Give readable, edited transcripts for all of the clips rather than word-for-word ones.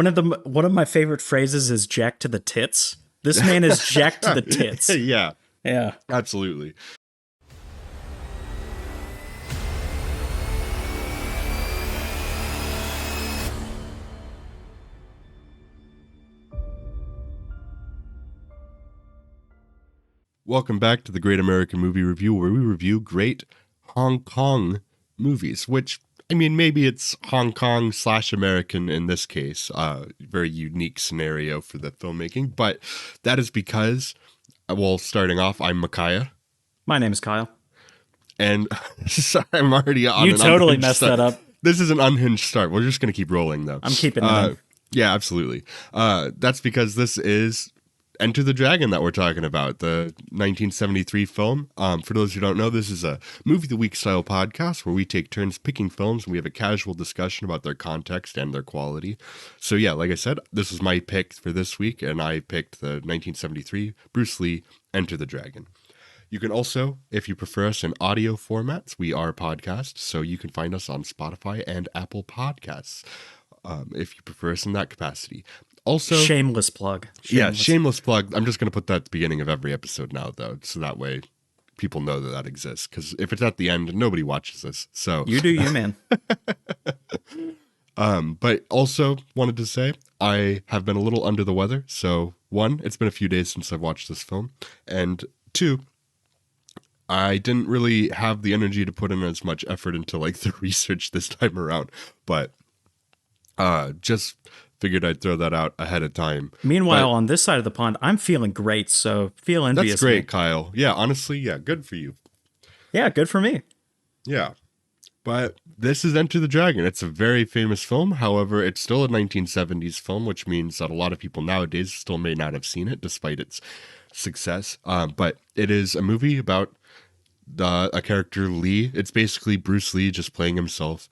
One of my favorite phrases is "jack to the tits." This man is jacked to the tits. Yeah, Yeah. absolutely. Welcome back to the Great American Movie Review, where we review great Hong Kong movies, which, I mean, maybe it's Hong Kong / American in this case, very unique scenario for the filmmaking, but that is because, well, starting off, I'm Mikiah. My name is Kyle. And I'm already on You an totally unhinged messed start. that up. This is an unhinged start. We're just going to keep rolling, though. I'm keeping it in. Yeah, absolutely. That's because this is Enter the Dragon that we're talking about, the 1973 film. For those who don't know, this is a Movie of the Week style podcast where we take turns picking films and we have a casual discussion about their context and their quality. So yeah, like I said, this was my pick for this week, and I picked the 1973 Bruce Lee Enter the Dragon. You can also, if you prefer us in audio formats, we are podcasts, so you can find us on Spotify and Apple Podcasts, if you prefer us in that capacity. Also, Shameless plug. Shameless plug. I'm just going to put that at the beginning of every episode now, though, so that way people know that exists. Because if it's at the end, nobody watches this. So You do you, man. But also wanted to say I have been a little under the weather. So one, it's been a few days since I've watched this film, and two, I didn't really have the energy to put in as much effort into like the research this time around. But just figured I'd throw that out ahead of time. Meanwhile, on this side of the pond, I'm feeling great, so feel envious. That's great, Kyle. Yeah, honestly, yeah, good for you. Yeah, good for me. Yeah. But this is Enter the Dragon. It's a very famous film. However, it's still a 1970s film, which means that a lot of people nowadays still may not have seen it despite its success. But it is a movie about a character, Lee. It's basically Bruce Lee just playing himself.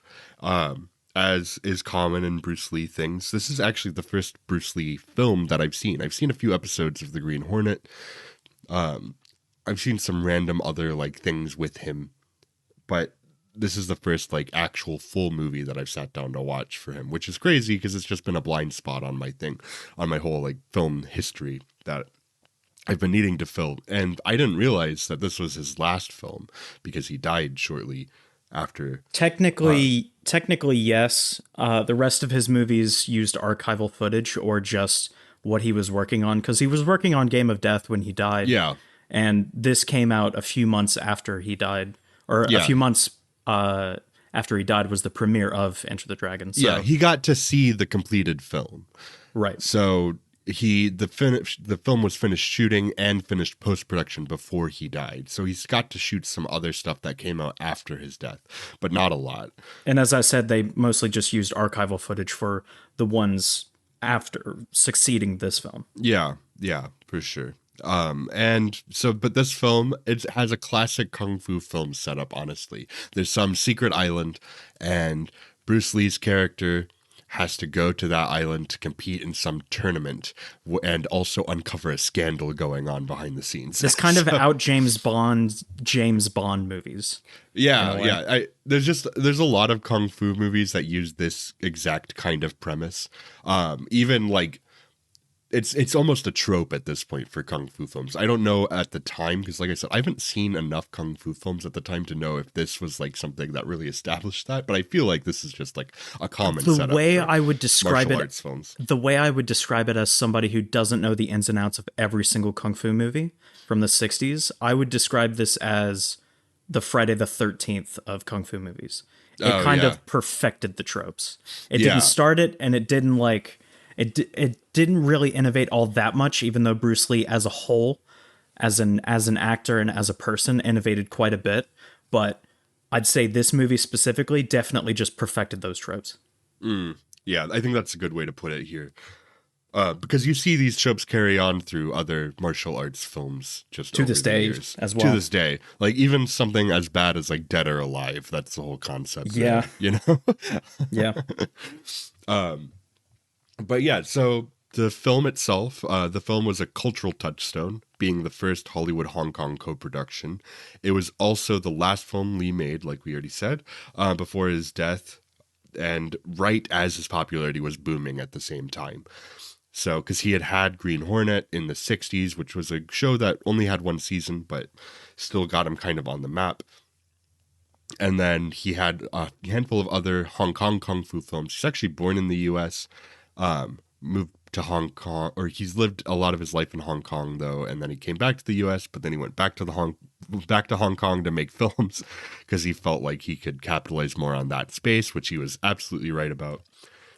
As is common in Bruce Lee things. This is actually the first Bruce Lee film that I've seen. I've seen a few episodes of The Green Hornet. I've seen some random other like things with him, but this is the first like actual full movie that I've sat down to watch for him, which is crazy because it's just been a blind spot on my whole like film history that I've been needing to fill. And I didn't realize that this was his last film because he died shortly after. Technically, yes. The rest of his movies used archival footage or just what he was working on, because he was working on Game of Death when he died. Yeah. And this came out a few months after he died, or a few months after he died was the premiere of Enter the Dragon. So. Yeah, he got to see the completed film. Right. So the film was finished shooting and finished post-production before he died. So he's got to shoot some other stuff that came out after his death, but not a lot. And as I said, they mostly just used archival footage for the ones after succeeding this film. Yeah, for sure. And so, but this film, it has a classic Kung Fu film setup, honestly. There's some secret island, and Bruce Lee's character has to go to that island to compete in some tournament and also uncover a scandal going on behind the scenes. This kind of out James Bond movies. Yeah. There's a lot of Kung Fu movies that use this exact kind of premise. Even like, it's almost a trope at this point for Kung Fu films. I don't know at the time, because like I said, I haven't seen enough Kung Fu films at the time to know if this was like something that really established that, but I feel like this is just like a common setup. The way I would describe it, films. The way I would describe it as somebody who doesn't know the ins and outs of every single Kung Fu movie from the 60s, I would describe this as the Friday the 13th of Kung Fu movies. It kind of perfected the tropes. It didn't start it, and it didn't like... It didn't really innovate all that much, even though Bruce Lee as a whole, as an actor and as a person, innovated quite a bit. But I'd say this movie specifically definitely just perfected those tropes. Yeah, I think that's a good way to put it here. Because you see these tropes carry on through other martial arts films just to over this the day years. as well. To this day. Like even something as bad as like Dead or Alive, that's the whole concept. Yeah. There, you know? Yeah. But yeah, so the film itself, the film was a cultural touchstone, being the first Hollywood-Hong Kong co-production. It was also the last film Lee made, like we already said, before his death and right as his popularity was booming at the same time. So, because he had Green Hornet in the 60s, which was a show that only had one season, but still got him kind of on the map. And then he had a handful of other Hong Kong kung fu films. He's actually born in the U.S., moved to Hong Kong, or he's lived a lot of his life in Hong Kong though, and then he came back to the U.S. But then he went back to Hong Kong to make films because he felt like he could capitalize more on that space, which he was absolutely right about.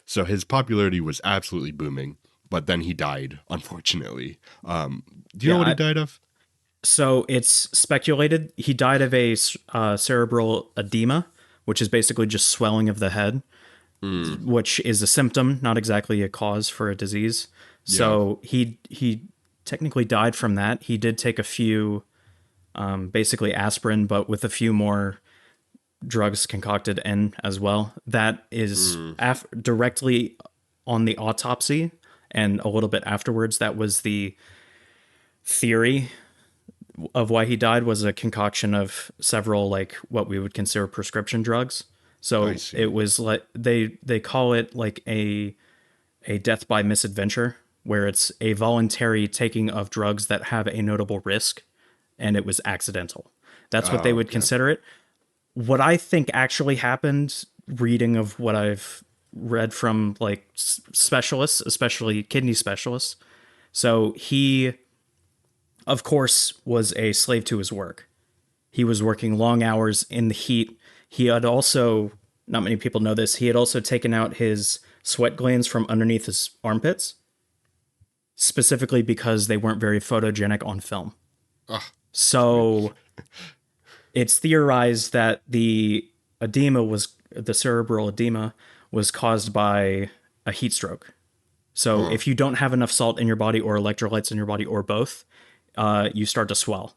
So his popularity was absolutely booming. But then he died, unfortunately. Do you know what he died of? So it's speculated he died of a cerebral edema, which is basically just swelling of the head, which is a symptom, not exactly a cause for a disease. So he technically died from that. He did take a few, basically aspirin, but with a few more drugs concocted in as well. That is directly on the autopsy and a little bit afterwards. That was the theory of why he died, was a concoction of several, like, what we would consider prescription drugs. So it was like they call it like a death by misadventure, where it's a voluntary taking of drugs that have a notable risk, and it was accidental. That's what they would consider it. What I think actually happened, reading of what I've read from like specialists, especially kidney specialists. So he, of course, was a slave to his work. He was working long hours in the heat. He had also, not many people know this, he had also taken out his sweat glands from underneath his armpits, specifically because they weren't very photogenic on film. So it's theorized that the cerebral edema was caused by a heat stroke. So if you don't have enough salt in your body or electrolytes in your body or both, you start to swell.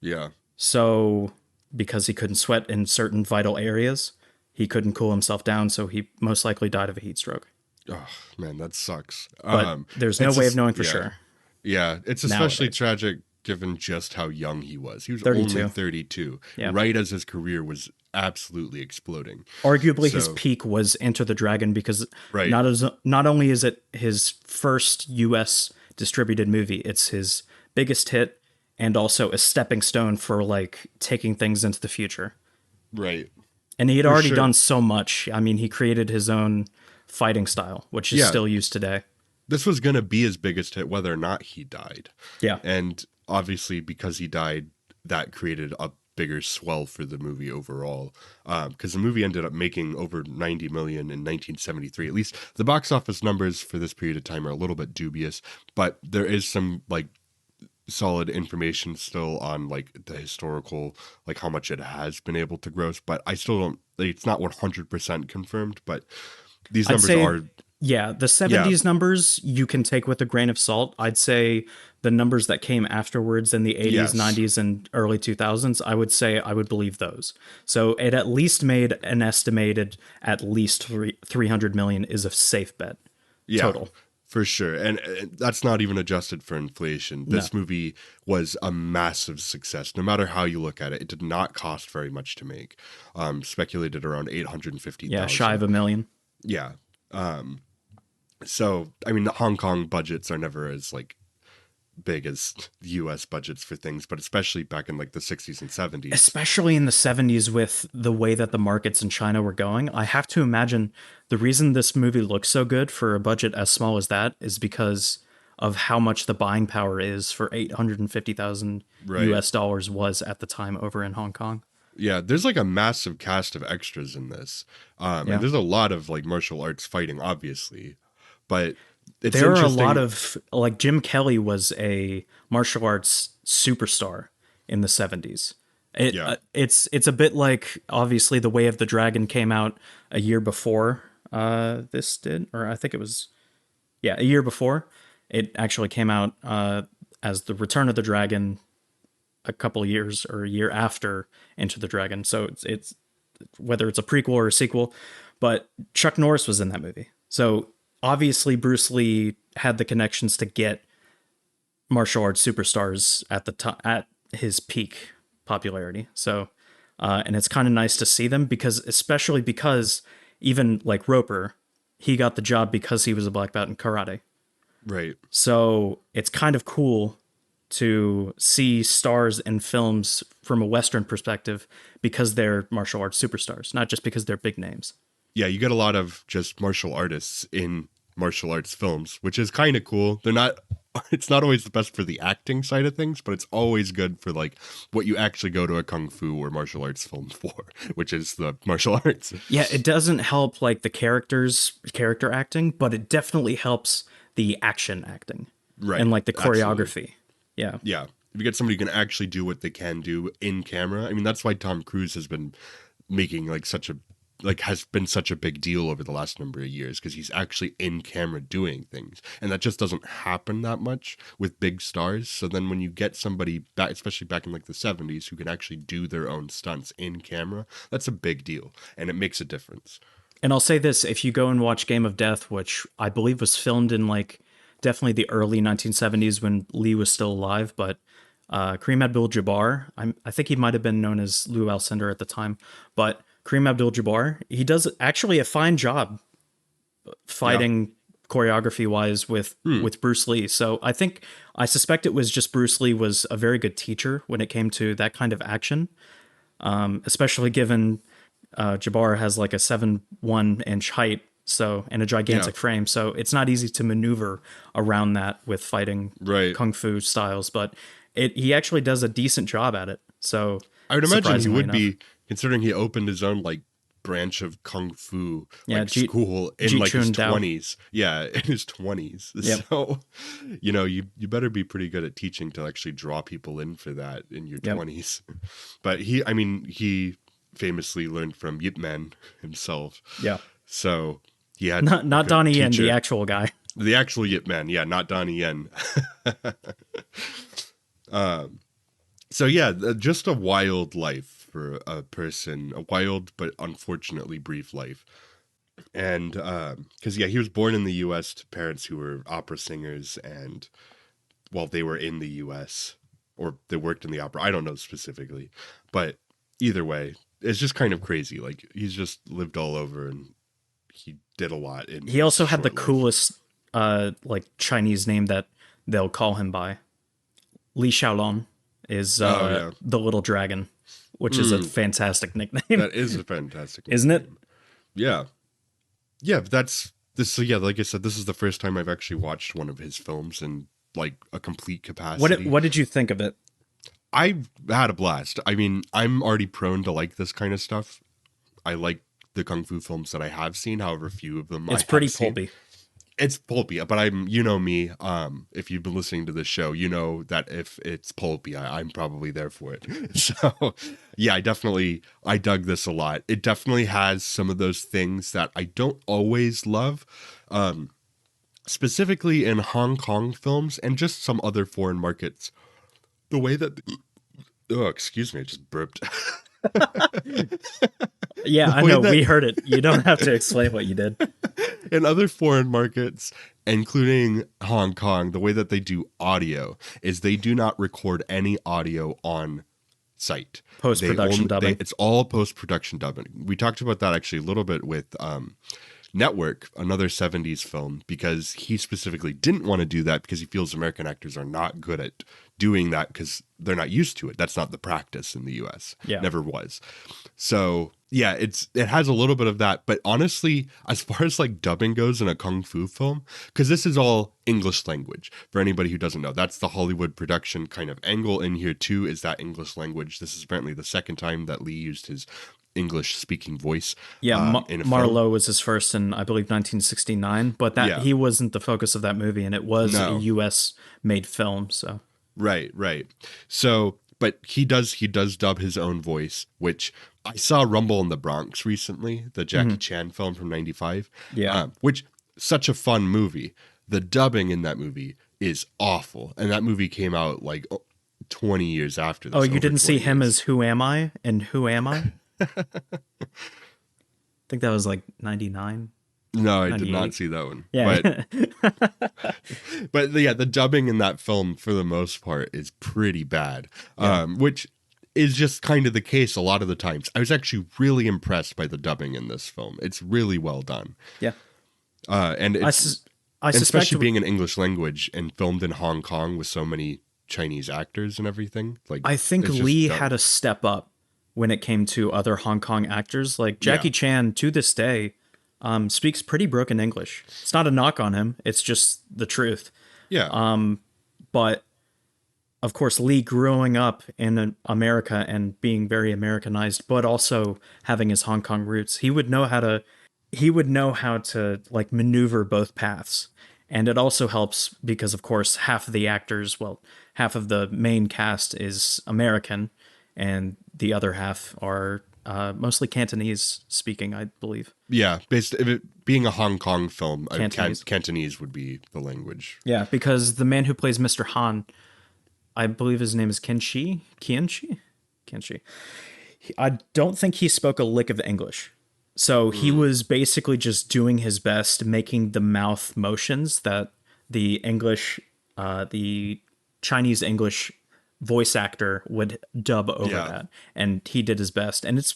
Yeah. So because he couldn't sweat in certain vital areas, he couldn't cool himself down, so he most likely died of a heat stroke. Oh, man, that sucks. But there's no way of knowing for sure. Yeah, it's especially tragic given just how young he was. He was 32. only 32, right as his career was absolutely exploding. Arguably, his peak was Enter the Dragon, because not only is it his first U.S. distributed movie, it's his biggest hit and also a stepping stone for like taking things into the future. Right. And he had already done so much. I mean, he created his own fighting style, which is still used today. This was going to be his biggest hit, whether or not he died. Yeah. And obviously, because he died, that created a bigger swell for the movie overall. Because the movie ended up making over 90 million in 1973. At least the box office numbers for this period of time are a little bit dubious, but there is some like solid information still on like the historical, like how much it has been able to gross. But I still don't, like, it's not 100% confirmed, but these numbers are. Yeah, the 70s numbers you can take with a grain of salt. I'd say the numbers that came afterwards in the 80s, 90s, and early 2000s, I would say I would believe those. So it at least made an estimated at least 300 million is a safe bet total. For sure. And that's not even adjusted for inflation. This movie was a massive success. No matter how you look at it, it did not cost very much to make. Speculated around 850,000. Yeah, shy of $1 million. Yeah. So, I mean, the Hong Kong budgets are never as like big as US budgets for things, but especially back in like the 60s and 70s. Especially in the 70s with the way that the markets in China were going. I have to imagine the reason this movie looks so good for a budget as small as that is because of how much the buying power is for 850,000 US dollars was at the time over in Hong Kong. Yeah, there's like a massive cast of extras in this. And there's a lot of like martial arts fighting, obviously. But there are a lot of, like, Jim Kelly was a martial arts superstar in the 70s. It's a bit like, obviously, The Way of the Dragon came out a year before this did, or I think it was, a year before. It actually came out as The Return of the Dragon a couple years or a year after Enter the Dragon. So it's whether it's a prequel or a sequel, but Chuck Norris was in that movie. So obviously Bruce Lee had the connections to get martial arts superstars at the at his peak popularity. So and it's kind of nice to see them, especially because even like Roper, he got the job because he was a black belt in karate. Right. So it's kind of cool to see stars in films from a Western perspective because they're martial arts superstars, not just because they're big names. Yeah, you get a lot of just martial artists in martial arts films, which is kind of cool. They're not it's not always the best for the acting side of things, but it's always good for like what you actually go to a kung fu or martial arts film for, which is the martial arts. Yeah, it doesn't help like the character acting, but it definitely helps the action acting and Right. like the Absolutely. choreography. Yeah. Yeah. If you get somebody who can actually do what they can do in camera, I mean, that's why Tom Cruise has been making like such a has been such a big deal over the last number of years because he's actually in camera doing things, and that just doesn't happen that much with big stars. So then when you get somebody back, especially back in like the 70s, who can actually do their own stunts in camera, that's a big deal, and it makes a difference. And I'll say this, if you go and watch Game of Death, which I believe was filmed in like definitely the early 1970s when Lee was still alive, but Kareem Abdul-Jabbar, I think he might have been known as Lou Alcindor at the time, but Kareem Abdul-Jabbar, he does actually a fine job Yeah. fighting choreography wise with Bruce Lee. So I suspect it was just Bruce Lee was a very good teacher when it came to that kind of action, especially given Jabbar has like a 7'1" height, so and a Yeah. gigantic frame, so it's not easy to maneuver around that with fighting Right. kung fu styles. But he actually does a decent job at it. So I would imagine he surprisingly would enough, be, considering he opened his own like branch of kung fu yeah, like school in Jeet like his Chun Dao. 20s. Yeah, in his 20s. Yep. So, you know, you better be pretty good at teaching to actually draw people in for that in your Yep. 20s. But I mean, he famously learned from Yip Man himself. Yeah. So, he had a Not good Donnie Yen, the teacher. actual guy. The actual Yip Man, yeah, not Donnie Yen. So yeah, just a wild life for a person, a wild but unfortunately brief life. And because yeah, he was born in the U.S. to parents who were opera singers, and while they were in the U.S. or they worked in the opera, I don't know specifically, but either way, it's just kind of crazy. Like he's just lived all over, and he did a lot in He his also had the short life. coolest like Chinese name that they'll call him by. Li Xiaolong is Oh yeah, the little dragon, which is a fantastic nickname, that is a fantastic isn't it? nickname. Yeah, yeah, but that's this. So yeah, like I said, this is the first time I've actually watched one of his films in like a complete capacity. What did you think of it? I had a blast. I mean, I'm already prone to like this kind of stuff. I like the kung fu films that I have seen, however few of them It's I pretty have seen. pulpy. It's pulpy, but I'm, you know me, if you've been listening to this show, you know that if it's pulpy, I'm probably there for it. So yeah, I dug this a lot. It definitely has some of those things that I don't always love, specifically in Hong Kong films and just some other foreign markets. The way that, oh, excuse me, I just burped. Yeah, The I way know. that We heard it. You don't have to explain what you did. in other foreign markets, including Hong Kong, the way that they do audio is they do not record any audio on site. Post production dubbing. It's all post production dubbing. We talked about that actually a little bit with Network, another 70s film, because he specifically didn't want to do that because he feels American actors are not good at doing that because they're not used to it. That's not the practice in the US. Yeah. Never was. So yeah, it has a little bit of that, but honestly, as far as like dubbing goes in a kung fu film, because this is all English language for anybody who doesn't know, that's the Hollywood production kind of angle in here too. Is that English language? This is apparently the second time that Lee used his English speaking voice Yeah, in a film. Marlowe was his first in, I believe, 1969, but that Yeah, he wasn't the focus of that movie, and it was a no, U.S. made film. So right, right. So, but he does dub his own voice, which I saw Rumble in the Bronx recently, the Jackie Chan film from '95, yeah. which such a fun movie. The dubbing in that movie is awful, and that movie came out like 20 years after Oh, this. you Over didn't see 20 him years. as Who Am I and Who Am I? I think that was like 99, No, I did not 98. see that one. Yeah. But yeah, the dubbing in that film for the most part is pretty bad. Yeah. Which is just kind of the case a lot of the times. I was actually really impressed by the dubbing in this film. It's really well done. Yeah. And I, it's sus- I and suspect especially being in English language and filmed in Hong Kong with so many Chinese actors and everything. Like, I think it's just Lee dope. had a step up when it came to other Hong Kong actors. Like Yeah. Jackie Chan, to this day, speaks pretty broken English. It's not a knock on him. It's just the truth. Yeah. But of course, Lee growing up in America and being very Americanized, but also having his Hong Kong roots, he would know how to like maneuver both paths. And it also helps because, of course, half of the actors, well, half of the main cast is American, and the other half are mostly Cantonese speaking, I believe. Yeah. Based if it being a Hong Kong film, Cantonese. Cantonese would be the language. Yeah, because the man who plays Mr. Han, I believe his name is Kenshi. Kienchi? Kenshi. I don't think he spoke a lick of English. So he Mm. was basically just doing his best, making the mouth motions that the Chinese English voice actor would dub over Yeah. that. And he did his best. And it's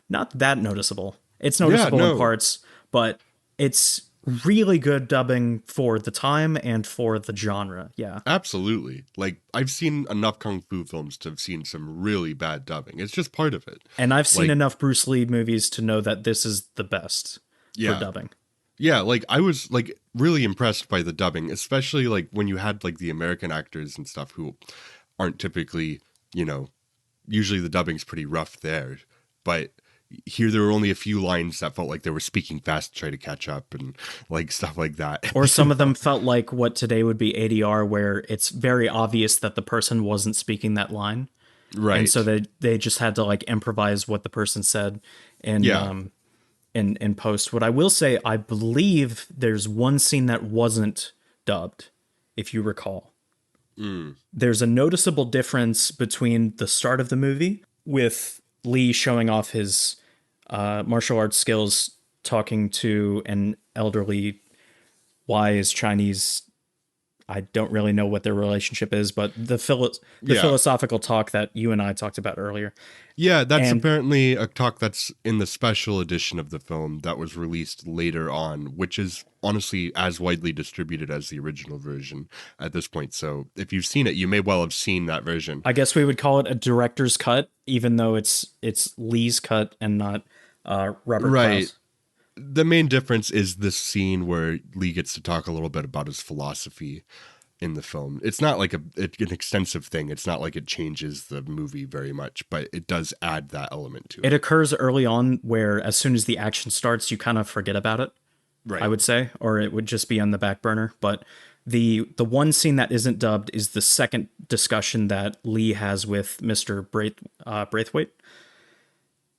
not that noticeable. It's Yeah. noticeable in No. parts, but it's really good dubbing for the time and for the genre. Yeah. Absolutely. Like, I've seen enough kung fu films to have seen some really bad dubbing. It's just part of it. And I've seen Like, enough Bruce Lee movies to know that this is the best for yeah. dubbing. Yeah, like I was like really impressed by the dubbing, especially like when you had like the American actors and stuff who aren't typically, you know, usually the dubbing's pretty rough there. But here there were only a few lines that felt like they were speaking fast to try to catch up and like stuff like that. Or some of them felt like what today would be ADR, where it's very obvious that the person wasn't speaking that line. And Right. so they just had to like improvise what the person said in Yeah. um in post. What I will say, I believe there's one scene that wasn't dubbed, if you recall. Mm. There's a noticeable difference between the start of the movie with Lee showing off his martial arts skills, talking to an elderly, wise Chinese. I don't really know what their relationship is, but the Yeah. philosophical talk that you and I talked about earlier. Yeah, that's And apparently a talk that's in the special edition of the film that was released later on, which is honestly as widely distributed as the original version at this point. So if you've seen it, you may well have seen that version. I guess we would call it a director's cut, even though it's Lee's cut and not Robert Right. Klaus. The main difference is this scene where Lee gets to talk a little bit about his philosophy in the film. It's not like an extensive thing. It's not like it changes the movie very much, but it does add that element to It it. occurs early on, where as soon as the action starts, you kind of forget about it. Right. I would say, or it would just be on the back burner. But the one scene that isn't dubbed is the second discussion that Lee has with Mister Braithwaite, On the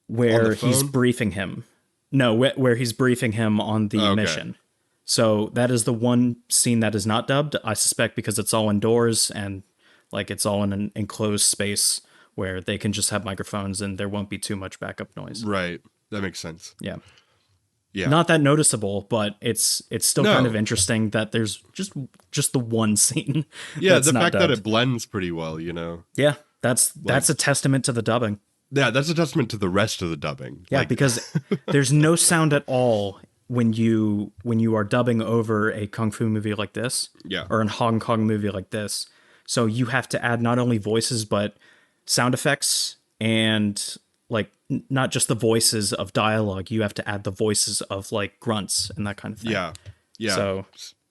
where he's phone? briefing him. No, where he's briefing him on the Okay. mission. So that is the one scene that is not dubbed. I suspect because it's all indoors and like it's all in an enclosed space where they can just have microphones and there won't be too much backup noise. Right. That makes sense. Yeah. Yeah. Not that noticeable, but it's still kind of No. interesting that there's just the one scene Yeah, that's the not fact that dubbed. it blends pretty well, you know. Yeah, that's a testament to the dubbing. Yeah, that's a testament to the rest of the dubbing. Yeah, Like, because there's no sound at all when you are dubbing over a kung fu movie like this, yeah. or a Hong Kong movie like this. So you have to add not only voices but sound effects and like not just the voices of dialogue. You have to add the voices of like grunts and that kind of thing. Yeah. Yeah. So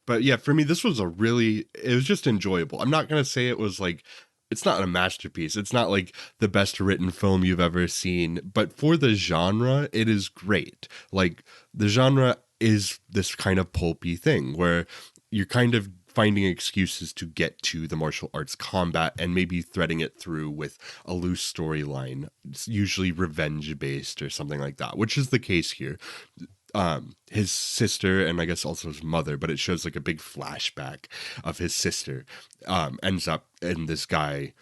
But yeah, for me, this was it was just enjoyable. I'm not going to say it was like, it's not a masterpiece. It's not like the best written film you've ever seen, but for the genre, it is great. Like the genre is this kind of pulpy thing where you're kind of finding excuses to get to the martial arts combat and maybe threading it through with a loose storyline. It's usually revenge based or something like that, which is the case here. His sister and I guess also his mother, but it shows like a big flashback of his sister ends up in this guy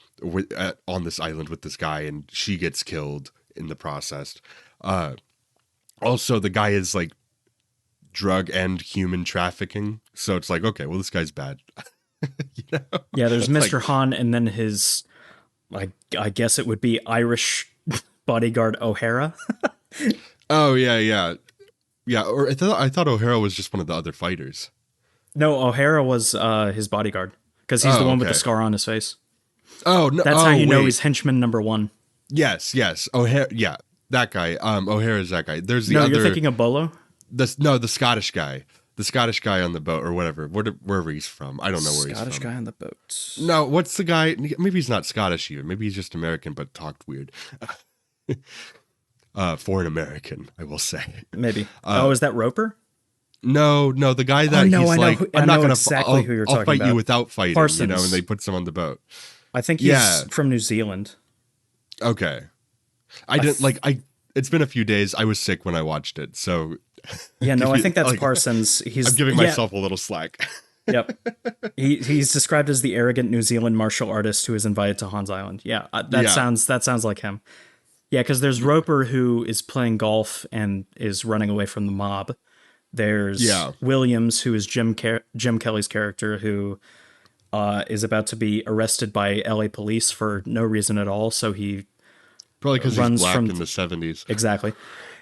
on this island with this guy, and she gets killed in the process. Also, the guy is like drug and human trafficking, so it's like, okay, well, this guy's bad. You know? yeah, there's Like, Mr. Han and then his I guess it would be Irish bodyguard O'Hara. Oh yeah. Or I thought O'Hara was just one of the other fighters. No, O'Hara was his bodyguard because he's the Oh one with the okay. scar on his face. Oh no. That's how Oh you know wait. he's henchman number one. Yes. O'Hara. Yeah, that guy. O'Hara's that guy. There's the No, you're other. thinking of Bolo. The Scottish guy. The Scottish guy on the boat or whatever, wherever he's from. I don't know where he's Scottish from. guy on the boat. No, what's the guy? Maybe he's not Scottish either. Maybe he's just American, but talked weird. Foreign American, I will say. Maybe. Oh, is that Roper? No, the guy that no, he's I know like, who- I I'm not know gonna. exactly who you're I'll talking fight you about. without fighting. Parsons. And they puts him on the boat. I think he's Yeah. from New Zealand. Okay, I didn't like. It's been a few days. I was sick when I watched it, so Yeah, no, I think that's like, Parsons. He's I'm giving yeah, myself a little slack. Yep. He's described as the arrogant New Zealand martial artist who is invited to Hans Island. Yeah, that Yeah. sounds like him. Yeah, because there's Roper who is playing golf and is running away from the mob. There's Yeah. Williams who is Jim Kelly's character who is about to be arrested by LA police for no reason at all. So he Probably because he's runs black from in the 70s. exactly.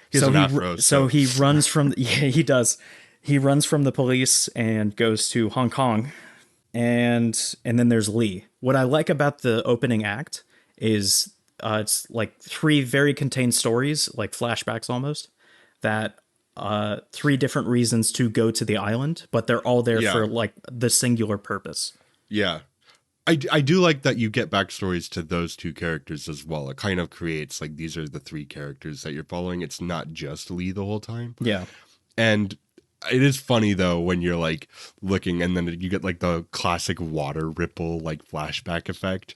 He has so an he afro. so he runs from yeah he does. He runs from the police and goes to Hong Kong, and then there's Lee. What I like about the opening act is it's like three very contained stories, like flashbacks almost, that three different reasons to go to the island, but they're all there Yeah. for like the singular purpose. Yeah. I do like that you get backstories to those two characters as well. It kind of creates like these are the three characters that you're following. It's not just Lee the whole time. Yeah. And it is funny though when you're like looking and then you get like the classic water ripple like flashback effect.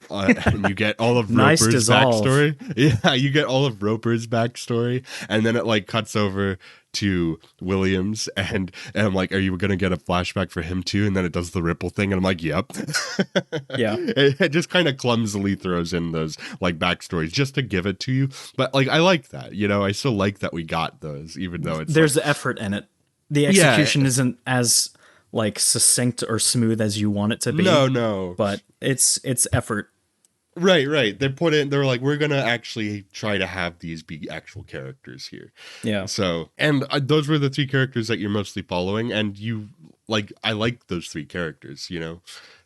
And you get all of Nice Roper's dissolve. backstory. Yeah, you get all of Roper's backstory, and then it like cuts over to Williams, and I'm like, "Are you gonna get a flashback for him too?" And then it does the ripple thing, and I'm like, "Yep." Yeah. It just kind of clumsily throws in those like backstories just to give it to you, but like I like that. I still like that we got those, even though it's There's like, effort in it. The execution isn't as like succinct or smooth as you want it to be. no. But it's effort. Right. They're like, we're going to actually try to have these be actual characters here. Yeah. So, and those were the three characters that you're mostly following. And I like those three characters,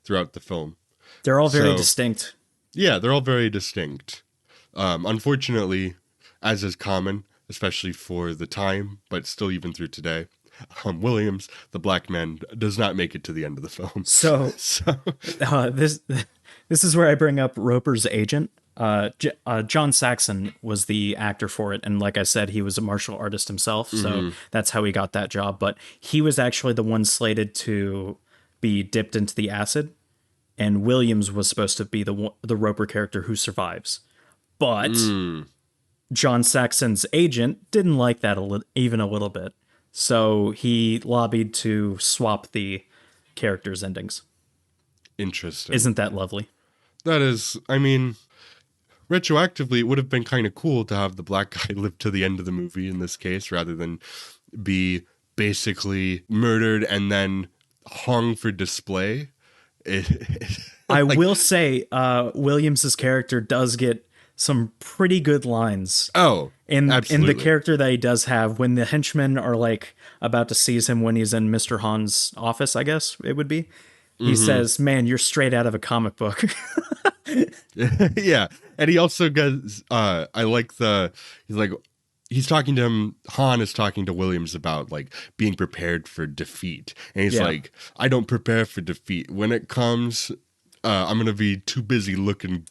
throughout the film. They're all very So- distinct. Yeah, they're all very distinct. Unfortunately, as is common, especially for the time, but still even through today, Williams, the black man, does not make it to the end of the film. So So, this is where I bring up Roper's agent. John Saxon was the actor for it, and like I said, he was a martial artist himself, so that's how he got that job. But he was actually the one slated to be dipped into the acid, and Williams was supposed to be the Roper character who survives. But John Saxon's agent didn't like that even a little bit, so he lobbied to swap the characters' endings. interesting. Isn't that lovely? That is, I mean, retroactively, it would have been kind of cool to have the black guy live to the end of the movie in this case, rather than be basically murdered and then hung for display. I will say, Williams's character does get some pretty good lines. Oh, In absolutely. the character that he does have, when the henchmen are like about to seize him when he's in Mr. Han's office, I guess it would be. He says, "Man, you're straight out of a comic book." Yeah, and he also gets. He's talking to him. Han is talking to Williams about like being prepared for defeat, and he's Yeah. like, "I don't prepare for defeat. When it comes, I'm gonna be too busy looking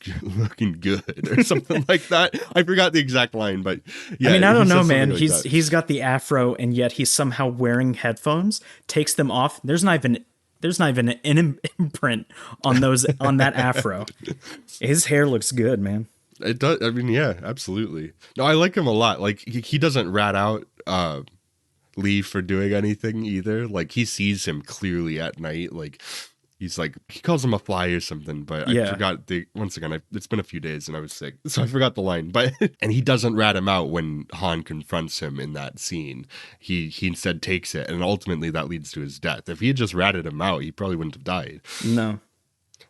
good or something like that." I forgot the exact line, but yeah. I mean, I he don't says know, something man. like that. He's got the afro, and yet he's somehow wearing headphones. Takes them off. There's not even an imprint on that afro. His hair looks good, man. It does. I mean, yeah, absolutely. No, I like him a lot. Like he doesn't rat out Lee for doing anything either. Like he sees him clearly at night. Like he's like he calls him a fly or something. But I Yeah. forgot once again. It's been a few days and I was sick, so I forgot the line. But and he doesn't rat him out when Han confronts him in that scene. He instead takes it, and ultimately that leads to his death. If he had just ratted him out, he probably wouldn't have died. No.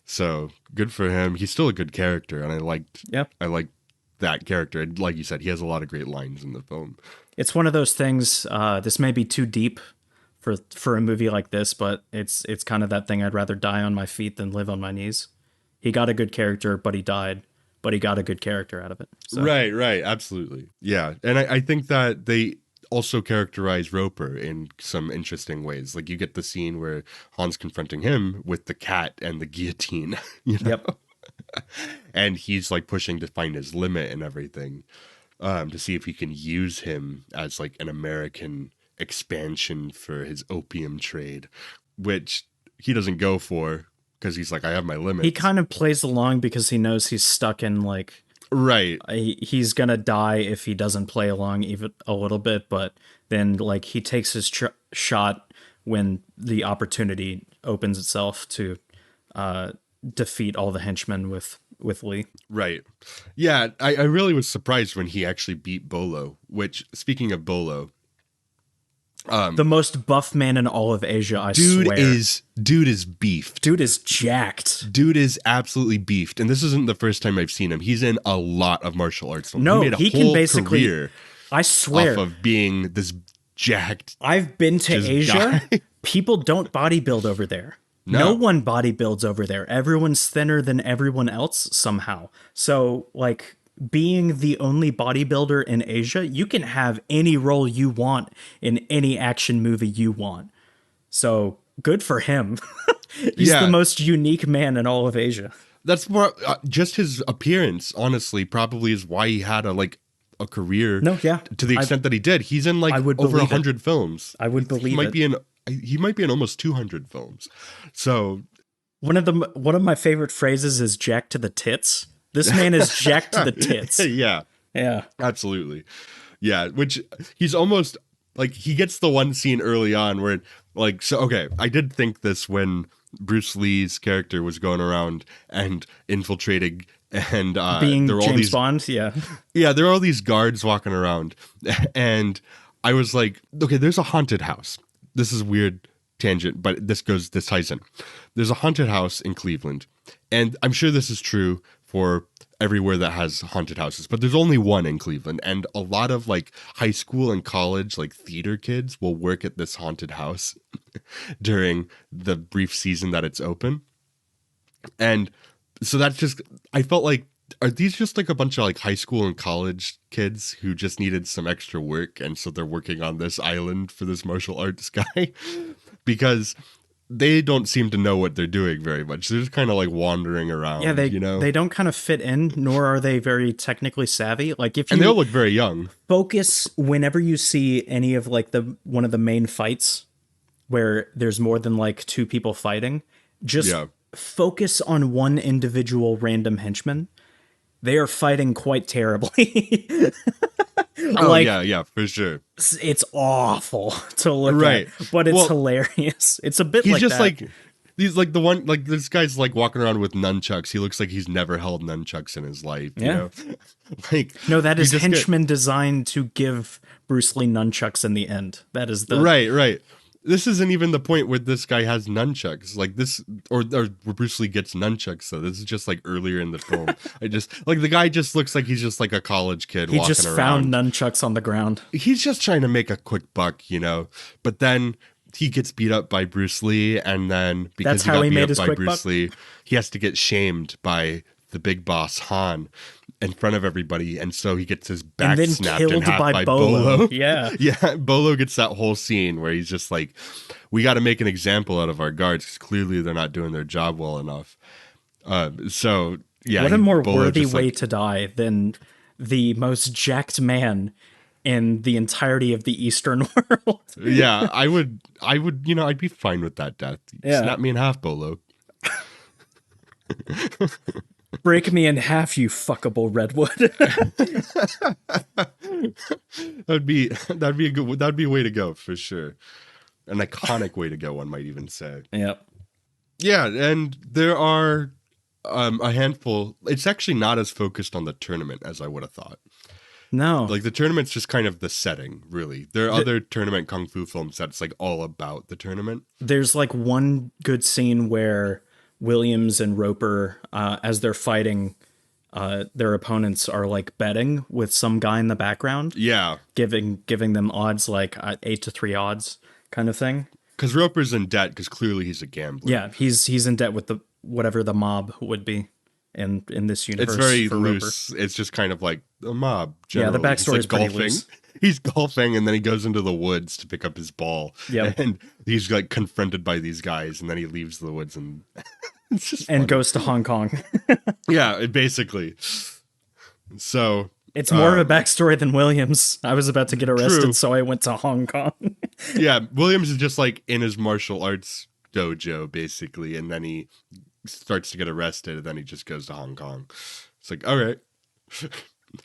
So good for him. He's still a good character, and Yep. I liked that character. And like you said, he has a lot of great lines in the film. It's one of those things. This may be too deep for a movie like this, but it's kind of that thing. I'd rather die on my feet than live on my knees. He got a good character, but he died. But he got a good character out of it. So. Right, absolutely. Yeah. And I think that they also characterize Roper in some interesting ways. Like you get the scene where Han's confronting him with the cat and the guillotine, you know? Yep. And he's like pushing to find his limit and everything, to see if he can use him as like an American expansion for his opium trade, which he doesn't go for because he's like, I have my limits. He kind of plays along because he knows he's stuck in like right. He's gonna die if he doesn't play along even a little bit. But then like he takes his shot when the opportunity opens itself to defeat all the henchmen with Lee. Right. Yeah, I really was surprised when he actually beat Bolo, which, speaking of Bolo, the most buff man in all of Asia, I swear. Dude is beefed. Dude is jacked. Dude is absolutely beefed. And this isn't the first time I've seen him. He's in a lot of martial arts films. No, he made a he whole can basically, career I swear, off of being this jacked. I've been to Asia. Guy. People don't bodybuild over there. No one bodybuilds over there. Everyone's thinner than everyone else somehow. So, like, being the only bodybuilder in Asia, you can have any role you want in any action movie you want. So, good for him. He's the most unique man in all of Asia. That's more just his appearance, honestly, probably is why he had a career. No, yeah. To the extent that he did. He's in like over 100 films. I would believe he might be in almost 200 films. So one of my favorite phrases is jacked to the tits. This man is jacked to the tits. Yeah. Yeah. Absolutely. Yeah, which he's almost like he gets the one scene early on where like, so okay, I did think this when Bruce Lee's character was going around and infiltrating and being there were James Bond, yeah. Yeah, there are all these guards walking around and I was like, okay, there's a haunted house. This is a weird tangent, but this ties in. There's a haunted house in Cleveland, and I'm sure this is true for everywhere that has haunted houses, but there's only one in Cleveland, and a lot of like high school and college like theater kids will work at this haunted house during the brief season that it's open. And so that's just, I felt like, are these just like a bunch of like high school and college kids who just needed some extra work, and so they're working on this island for this martial arts guy? Because they don't seem to know what they're doing very much. They're just kind of like wandering around. Yeah, they don't kind of fit in, nor are they very technically savvy. Like if you, and they all look very young. Focus whenever you see any of like one of the main fights where there's more than like two people fighting. Just focus on one individual random henchman. They are fighting quite terribly. Yeah, for sure. It's awful to look at, but it's hilarious. It's a bit he's like just that. like he's like the one, like this guy's like walking around with nunchucks. He looks like he's never held nunchucks in his life. You know? Like no, that is henchman designed to give Bruce Lee nunchucks in the end. That is the right. This isn't even the point where this guy has nunchucks, like this, or where Bruce Lee gets nunchucks. So this is just like earlier in the film. I just like the guy just looks like he's just like a college kid. He walking just around. Found nunchucks on the ground. He's just trying to make a quick buck, you know. But then he gets beat up by Bruce Lee, and then because he got beat up by Bruce Lee, he has to get shamed by the big boss Han in front of everybody, and so he gets his back snapped in half by Bolo. Yeah, Bolo gets that whole scene where he's just like, we got to make an example out of our guards because clearly they're not doing their job well enough. So yeah, what a more worthy way to die than the most jacked man in the entirety of the Eastern world. Yeah, I would, you know, I'd be fine with that death. Snap me in half, Bolo. Break me in half, you fuckable redwood. that'd be a way to go for sure. An iconic way to go, one might even say. Yep. Yeah, and there are a handful. It's actually not as focused on the tournament as I would have thought. No. Like the tournament's just kind of the setting, really. There are other tournament kung fu films that's like all about the tournament. There's like one good scene where Williams and Roper, as they're fighting, their opponents are like betting with some guy in the background, Yeah. giving them odds like 8-3 odds kind of thing. Because Roper's in debt because clearly he's a gambler. Yeah, he's in debt with the whatever the mob would be in this universe. It's very for loose. Roper. It's just kind of like a mob. Yeah, the Generally. backstory is pretty golfing. loose. He's golfing, and then he goes into the woods to pick up his ball. Yep. And he's like confronted by these guys, and then he leaves the woods and it's just And funny. goes to Hong Kong. Yeah, basically. So It's more of a backstory than Williams. I was about to get arrested, True. so I went to Hong Kong. yeah, Williams is just like in his martial arts dojo, basically, and then he starts to get arrested, and then he just goes to Hong Kong. It's like, all right.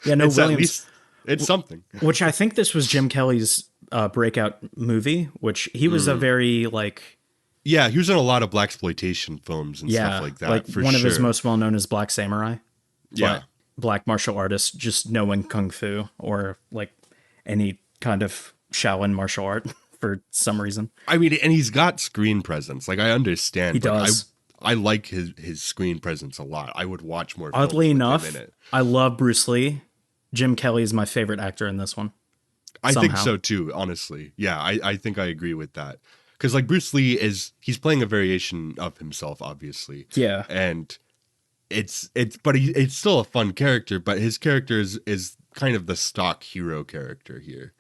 Yeah, no, It's at Williams. least it's something. Which I think this was Jim Kelly's breakout movie, which he was a very like Yeah, he was in a lot of blaxploitation films and stuff like that. like for one sure. of his most well known is Black Samurai. Yeah. But black martial artists just knowing kung fu or like any kind of Shaolin martial art for some reason. I mean, and he's got screen presence. Like I understand. He but does. I like his screen presence a lot. I would watch more. films Oddly with him enough, in it. I love Bruce Lee. Jim Kelly is my favorite actor in this one. I think somehow. so too. Honestly, yeah, I think I agree with that. Because like Bruce Lee he's playing a variation of himself, obviously. Yeah. And it's still a fun character, but his character is kind of the stock hero character here.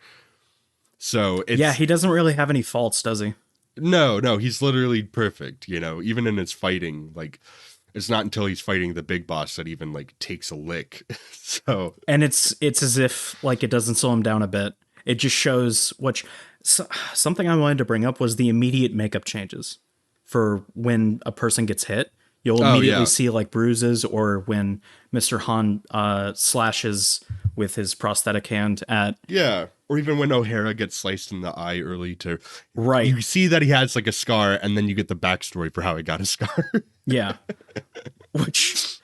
So it's Yeah, he doesn't really have any faults, does he? no, he's literally perfect, even in his fighting, like it's not until he's fighting the big boss that even like takes a lick. So And it's as if like it doesn't slow him down a bit. It just shows something I wanted to bring up was the immediate makeup changes for when a person gets hit. You'll immediately yeah. see like bruises, or when Mr. Han slashes with his prosthetic hand at yeah, or even when O'Hara gets sliced in the eye early to right. you see that he has like a scar, and then you get the backstory for how he got a scar. Yeah. Which,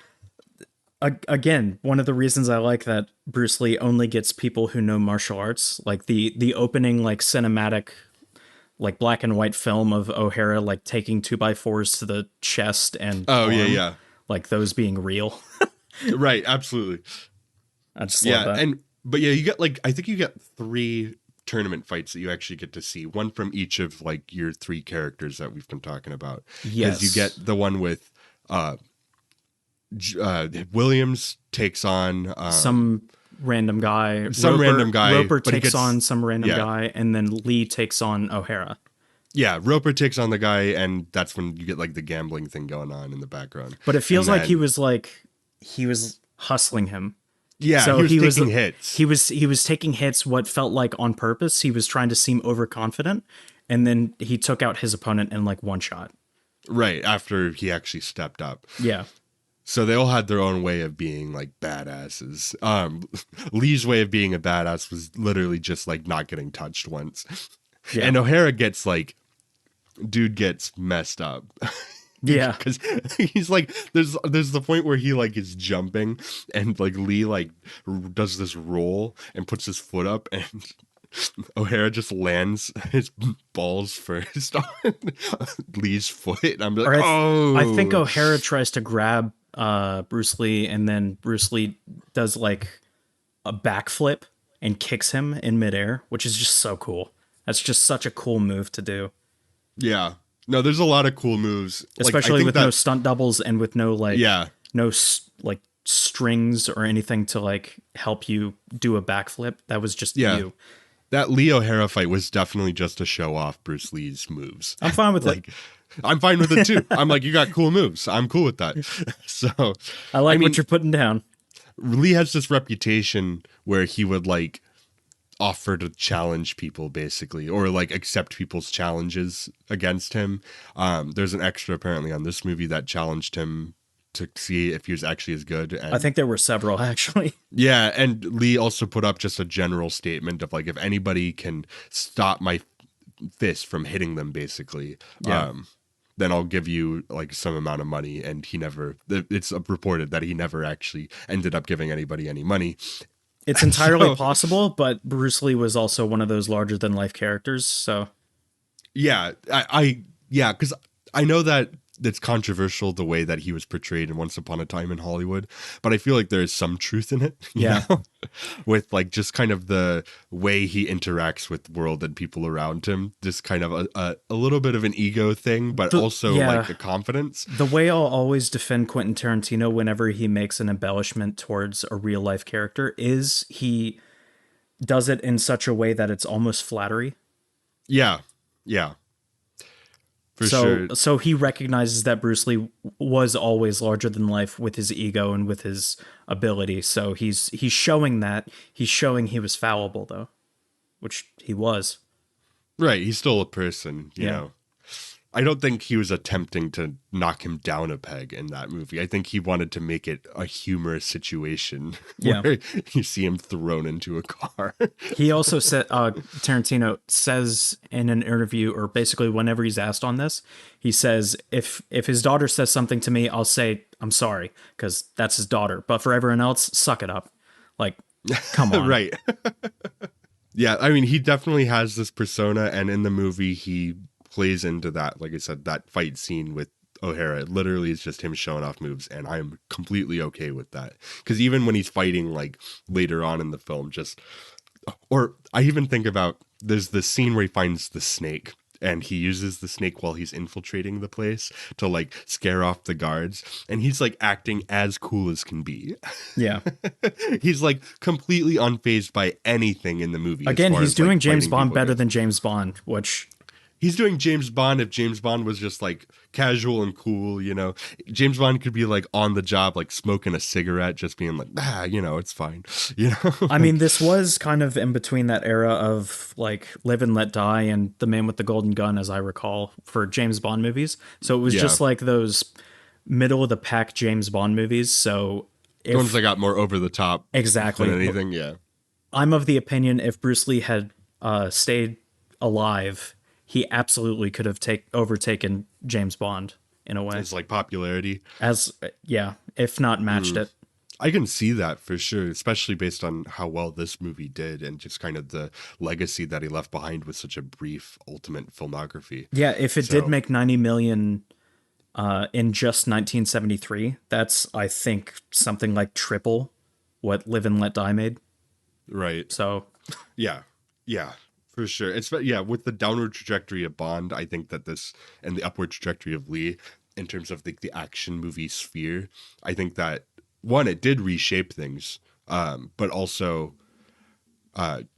again, one of the reasons I like that Bruce Lee only gets people who know martial arts, like the opening, like cinematic, like black and white film of O'Hara, like taking 2x4s to the chest and Oh, arm, yeah. like those being real. Right, absolutely. I just love that. But yeah, you get like I think you get 3 tournament fights that you actually get to see, one from each of like your 3 characters that we've been talking about. Yes. You get the one with Williams takes on Some random guy. random guy, Roper but he takes gets- on some random yeah. guy, and then Lee takes on O'Hara. yeah, Roper takes on the guy, and that's when you get like the gambling thing going on in the background. But it feels And like he then- was hustling him. Yeah, So he was taking hits. He was taking hits what felt like on purpose. He was trying to seem overconfident, and then he took out his opponent in like one shot. Right, after he actually stepped up. Yeah. So they all had their own way of being like badasses. Lee's way of being a badass was literally just like not getting touched once. Yeah. And O'Hara gets like, dude gets messed up. Yeah. Because he's like, there's the point where he like is jumping and like Lee like does this roll and puts his foot up and O'Hara just lands his balls first on Lee's foot. And I'm like, oh. I think O'Hara tries to grab Bruce Lee, and then Bruce Lee does like a backflip and kicks him in midair, which is just so cool. That's just such a cool move to do. Yeah. No, there's a lot of cool moves. Especially like, with no stunt doubles and with no like Yeah. no like strings or anything to like help you do a backflip. That was just Yeah. you. That Lee O'Hara fight was definitely just to show off Bruce Lee's moves. I'm fine with Like, it. I'm fine with it too. I'm like, you got cool moves. I'm cool with that. So I like mean- what you're putting down. Lee has this reputation where he would like offer to challenge people basically, or like accept people's challenges against him. There's an extra apparently on this movie that challenged him to see if he was actually as good. And I think there were several actually. yeah, and Lee also put up just a general statement of like, if anybody can stop my fist from hitting them, basically, Yeah. then I'll give you like some amount of money. And it's reported that he never actually ended up giving anybody any money. It's entirely possible, but Bruce Lee was also one of those larger than life characters. So Yeah, because I know that it's controversial the way that he was portrayed in Once Upon a Time in Hollywood, but I feel like there is some truth in it, you Yeah. know, with like just kind of the way he interacts with the world and people around him, just kind of a little bit of an ego thing, but also like Yeah. the confidence. The way I'll always defend Quentin Tarantino whenever he makes an embellishment towards a real life character is he does it in such a way that it's almost flattery. Yeah, yeah, for So sure. so he recognizes that Bruce Lee was always larger than life with his ego and with his ability. So he's showing that. He's showing he was fallible though, which he was. Right, he's still a person, you Yeah. know. I don't think he was attempting to knock him down a peg in that movie. I think he wanted to make it a humorous situation Yeah. where you see him thrown into a car. He also said Tarantino says in an interview, or basically whenever he's asked on this, he says if his daughter says something to me, I'll say I'm sorry because that's his daughter. But for everyone else, suck it up. Like, come on. Right. Yeah, I mean, he definitely has this persona, and in the movie, he plays into that. Like I said, that fight scene with O'Hara literally is just him showing off moves, and I'm completely okay with that. Because even when he's fighting, like later on in the film, just or I even think about there's this scene where he finds the snake. And he uses the snake while he's infiltrating the place to like scare off the guards. And he's like acting as cool as can be. Yeah. He's like completely unfazed by anything in the movie. Again, he's doing like, James fighting Bond people better against. than James Bond, which He's doing James Bond if James Bond was just like casual and cool, you know. James Bond could be like on the job, like smoking a cigarette, just being like, you know, it's fine. You know? I mean, this was kind of in between that era of like Live and Let Die and The Man with the Golden Gun, as I recall, for James Bond movies. So it was Yeah. just like those middle of the pack James Bond movies. So The ones if that got more over the top exactly, than anything, yeah. I'm of the opinion if Bruce Lee had stayed alive, he absolutely could have overtaken James Bond in a way. It's like popularity. As yeah, if not matched it. I can see that for sure, especially based on how well this movie did and just kind of the legacy that he left behind with such a brief ultimate filmography. Yeah, if it did So, make 90 million in just 1973, that's I think something like triple what Live and Let Die made. right. So Yeah. Yeah. For sure. It's yeah, with the downward trajectory of Bond, I think that this and the upward trajectory of Lee in terms of the action movie sphere, I think that one, it did reshape things. But also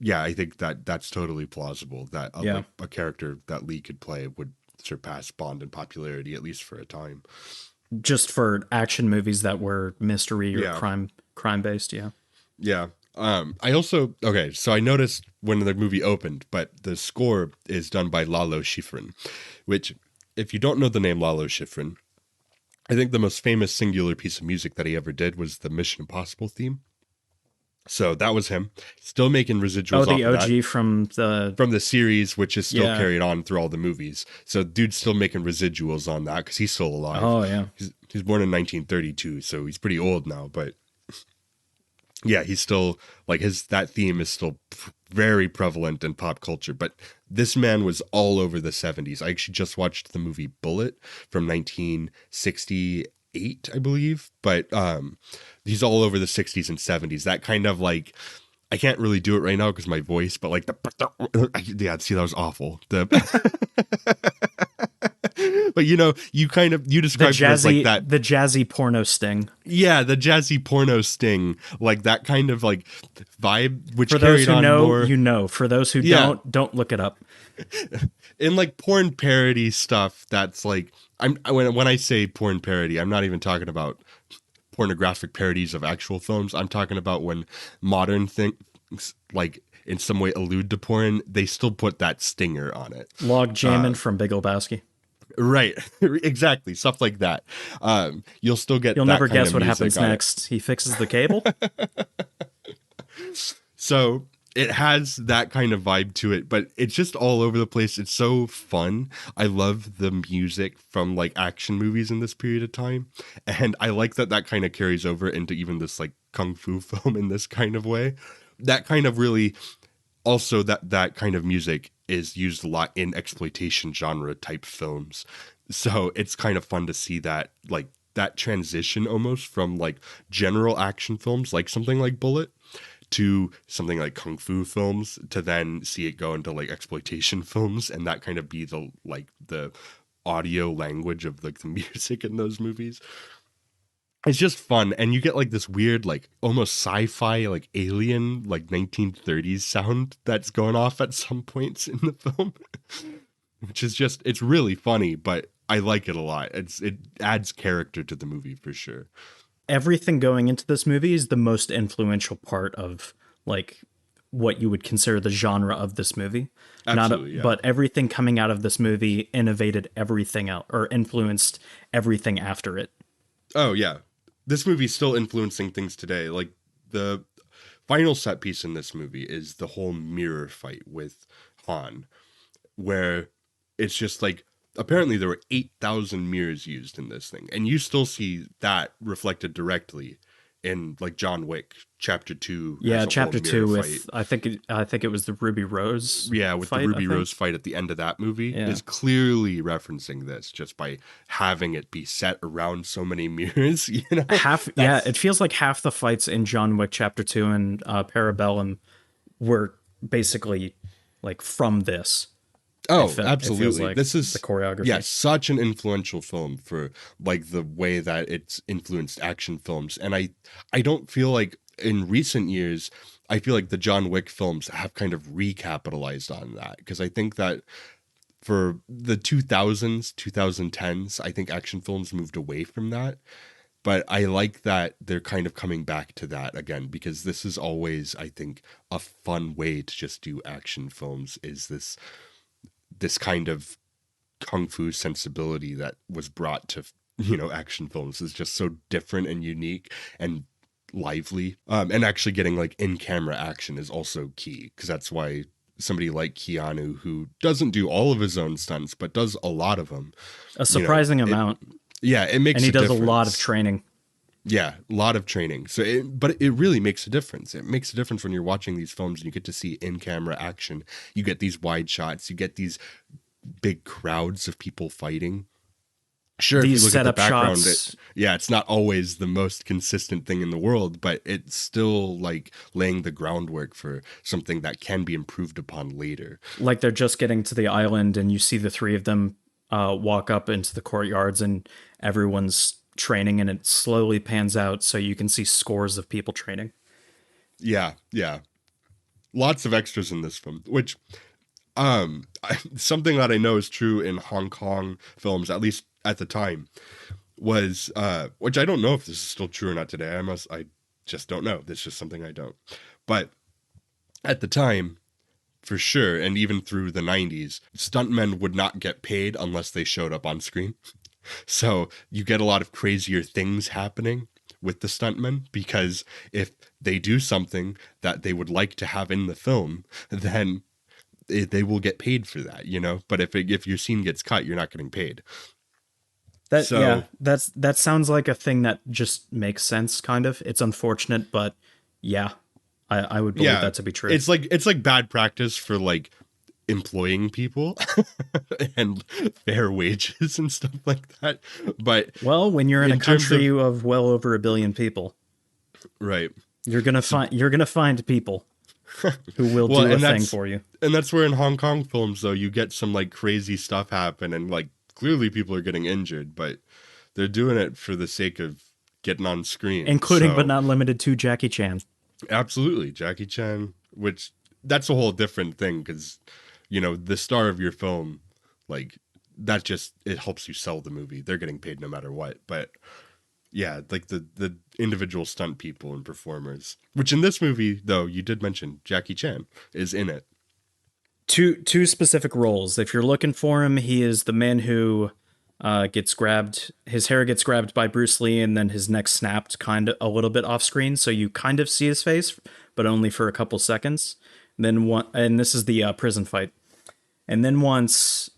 yeah, I think that that's totally plausible that yeah, like a character that Lee could play would surpass Bond in popularity at least for a time. just for action movies that were mystery or Yeah. crime based. Yeah, Yeah. I also okay, so I noticed when the movie opened, but the score is done by Lalo Schifrin, which if you don't know the name Lalo Schifrin, I think the most famous singular piece of music that he ever did was the Mission Impossible theme. So that was him. Still making residuals oh, off the of that OG from the series, which is still Yeah. carried on through all the movies. So dude's still making residuals on that because he's still alive. Oh yeah, He's born in 1932, so he's pretty old now, but yeah, he's still like that theme is still very prevalent in pop culture. But this man was all over the 70s. I actually just watched the movie Bullet from 1968, I believe. But he's all over the 60s and 70s. That kind of like I can't really do it right now because my voice, but like yeah, see that was awful. But you know, you the described it as like jazzy that. the jazzy porno sting. Yeah, the jazzy porno sting, like that kind of like vibe, which For those carried who on know, more you know. For those who Yeah. don't look it up. in like porn parody stuff. That's like when I say porn parody, I'm not even talking about pornographic parodies of actual films. I'm talking about when modern things like in some way allude to porn, they still put that stinger on it. Log jamming from Big Lebowski. Right, exactly, stuff like that. You'll still get You'll that never kind guess of what music happens on it. next. He fixes the cable. So it has that kind of vibe to it, but it's just all over the place. It's so fun. I love the music from like action movies in this period of time. And I like that kind of carries over into even this like kung fu film in this kind of way. That kind of really also that kind of music is used a lot in exploitation genre type films. So it's kind of fun to see that, like, that transition almost from like general action films, like something like Bullet, to something like kung fu films, to then see it go into like exploitation films, and that kind of be the like the audio language of like the music in those movies. It's just fun, and you get like this weird, like almost sci-fi, like alien, like 1930s sound that's going off at some points in the film, which is just, it's really funny, but I like it a lot. It adds character to the movie for sure. Everything going into this movie is the most influential part of like what you would consider the genre of this movie. Absolutely, yeah. But everything coming out of this movie innovated everything else or influenced everything after it. Oh yeah, this movie's still influencing things today. Like the final set piece in this movie is the whole mirror fight with Han, where it's just like, apparently there were 8,000 mirrors used in this thing, and you still see that reflected directly in like John Wick Chapter 2 Yeah, has a whole chapter mirror 2 fight. with I think it was the Ruby Rose Yeah, with the fight, I Ruby think. Rose fight at the end of that movie Yeah. is clearly referencing this just by having it be set around so many mirrors, you know? Yeah, it feels like half the fights in John Wick chapter 2 and Parabellum were basically like from this. Oh, It feels absolutely. like This the is, yeah, choreography. such an influential film for like the way that it's influenced action films. And I don't feel like in recent years, I feel like the John Wick films have kind of recapitalized on that, because I think that for the 2000s, 2010s, I think action films moved away from that. But I like that they're kind of coming back to that again, because this is always, I think, a fun way to just do action films, is this kind of kung fu sensibility that was brought to, action films is just so different and unique and lively. And actually getting like in camera action is also key, because that's why somebody like Keanu, who doesn't do all of his own stunts but does a lot of them, A you know surprising it amount. yeah, it And makes he a does a lot of difference. training. Yeah, a lot of training. But it really makes a difference. It makes a difference when you're watching these films and you get to see in camera action. You get these wide shots, you get these big crowds of people fighting. Sure, if you These look at the setup background, shots, yeah, it's not always the most consistent thing in the world, but it's still like laying the groundwork for something that can be improved upon later. like they're just getting to the island and you see the three of them walk up into the courtyards and everyone's training and it slowly pans out so you can see scores of people training. Yeah, yeah. Lots of extras in this film, which something that I know is true in Hong Kong films, at least at the time, was which I don't know if this is still true or not today. I just don't know. This is just something I don't. But at the time, for sure, and even through the 90s, stuntmen would not get paid unless they showed up on screen. So you get a lot of crazier things happening with the stuntmen, because if they do something that they would like to have in the film, then they will get paid for that, But if your scene gets cut, you're not getting paid. That yeah, So that sounds like a thing that just makes sense kind of. It's unfortunate, but yeah, I would believe yeah, that to be true. it's like bad practice for like employing people and fair wages and stuff like that. But Well, when you're in a in terms of, country of well over a billion people, right. you're gonna find people who will Well, do a and thing that's for you. and that's where in Hong Kong films though you get some like crazy stuff happen, and like clearly people are getting injured, but they're doing it for the sake of getting on screen. Including but So not limited to Jackie Chan. absolutely, Jackie Chan, which that's a whole different thing, because the star of your film, like, that just, it helps you sell the movie. They're getting paid no matter what. But yeah, like the individual stunt people and performers, which in this movie though, you did mention Jackie Chan is in it. Two specific roles. If you're looking for him, he is the man who gets grabbed. His hair gets grabbed by Bruce Lee, and then his neck snapped kind of a little bit off screen, so you kind of see his face, but only for a couple seconds. And this is the prison fight. And then once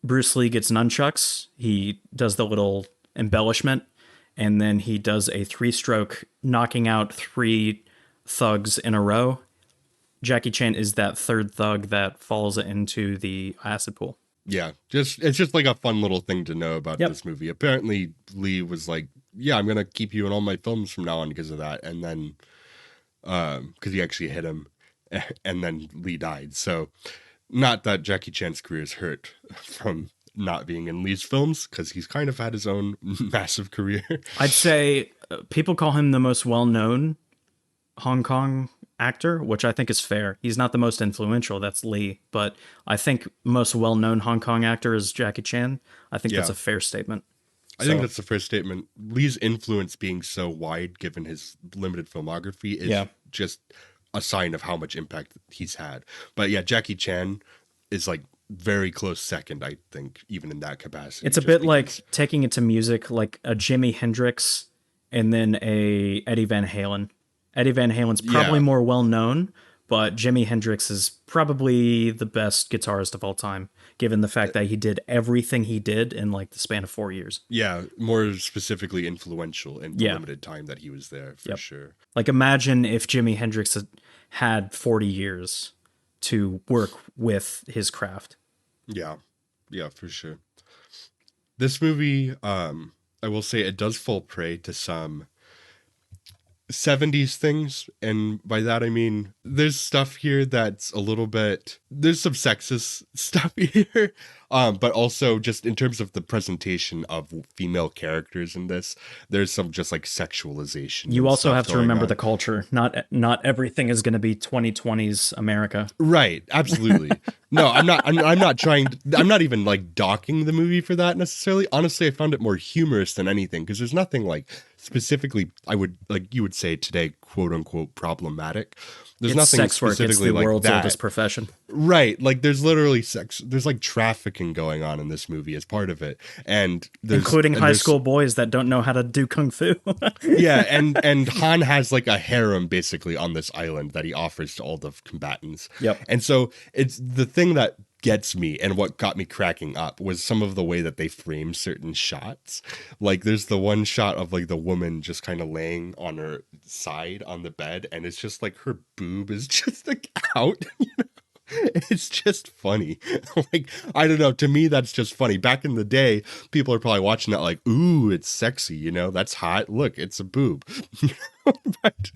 Bruce Lee gets nunchucks, he does the little embellishment, and then he does a three-stroke, knocking out three thugs in a row. Jackie Chan is that third thug that falls into the acid pool. Yeah, just it's just like a fun little thing to know about Yep. this movie. Apparently, Lee was like, "Yeah, I'm gonna keep you in all my films from now on because of that," and then because he actually hit him, and then Lee died. So, not that Jackie Chan's career is hurt from not being in Lee's films, because he's kind of had his own massive career. I'd say people call him the most well-known Hong Kong actor, which I think is fair. He's not the most influential, that's Lee, but I think most well-known Hong Kong actor is Jackie Chan. I think that's Yeah, a fair statement. I think So, that's the first statement. Lee's influence being so wide, given his limited filmography, is yeah. just a sign of how much impact he's had. But yeah, Jackie Chan is like very close second, I think, even in that capacity, It's a just bit because. like taking it to music, like a Jimi Hendrix and then a Eddie Van Halen. Eddie Van Halen's probably Yeah, more well known, but Jimi Hendrix is probably the best guitarist of all time, given the fact that he did everything he did in like the span of 4 years. yeah, more specifically influential in the Yeah. limited time that he was there, for Yep. sure. Like imagine if Jimi Hendrix had 40 years to work with his craft. Yeah, yeah, for sure. This movie, I will say, it does fall prey to some 70s things, and by that I mean there's stuff here that's a little bit, there's some sexist stuff here, but also just in terms of the presentation of female characters in this, there's some just like sexualization You and also stuff have to going remember on. the culture. Not everything is going to be 2020s America. Right, absolutely. No, I'm not trying to, I'm not even like docking the movie for that necessarily. Honestly, I found it more humorous than anything, because there's nothing like specifically, I would like, you would say today, quote unquote, problematic. There's It's nothing sex work. It's specifically the like world's oldest that. profession, Right, like there's literally sex, there's like trafficking going on in this movie as part of it. And including high there's school boys that don't know how to do kung fu. yeah, and Han has like a harem basically on this island that he offers to all the combatants. Yep. And so it's the thing that gets me, and what got me cracking up was some of the way that they frame certain shots. Like there's the one shot of like the woman just kind of laying on her side on the bed, and it's just like her boob is just like out. It's just funny. Like, I don't know. To me, that's just funny. Back in the day, people are probably watching that like, ooh, it's sexy, that's hot. Look, it's a boob. But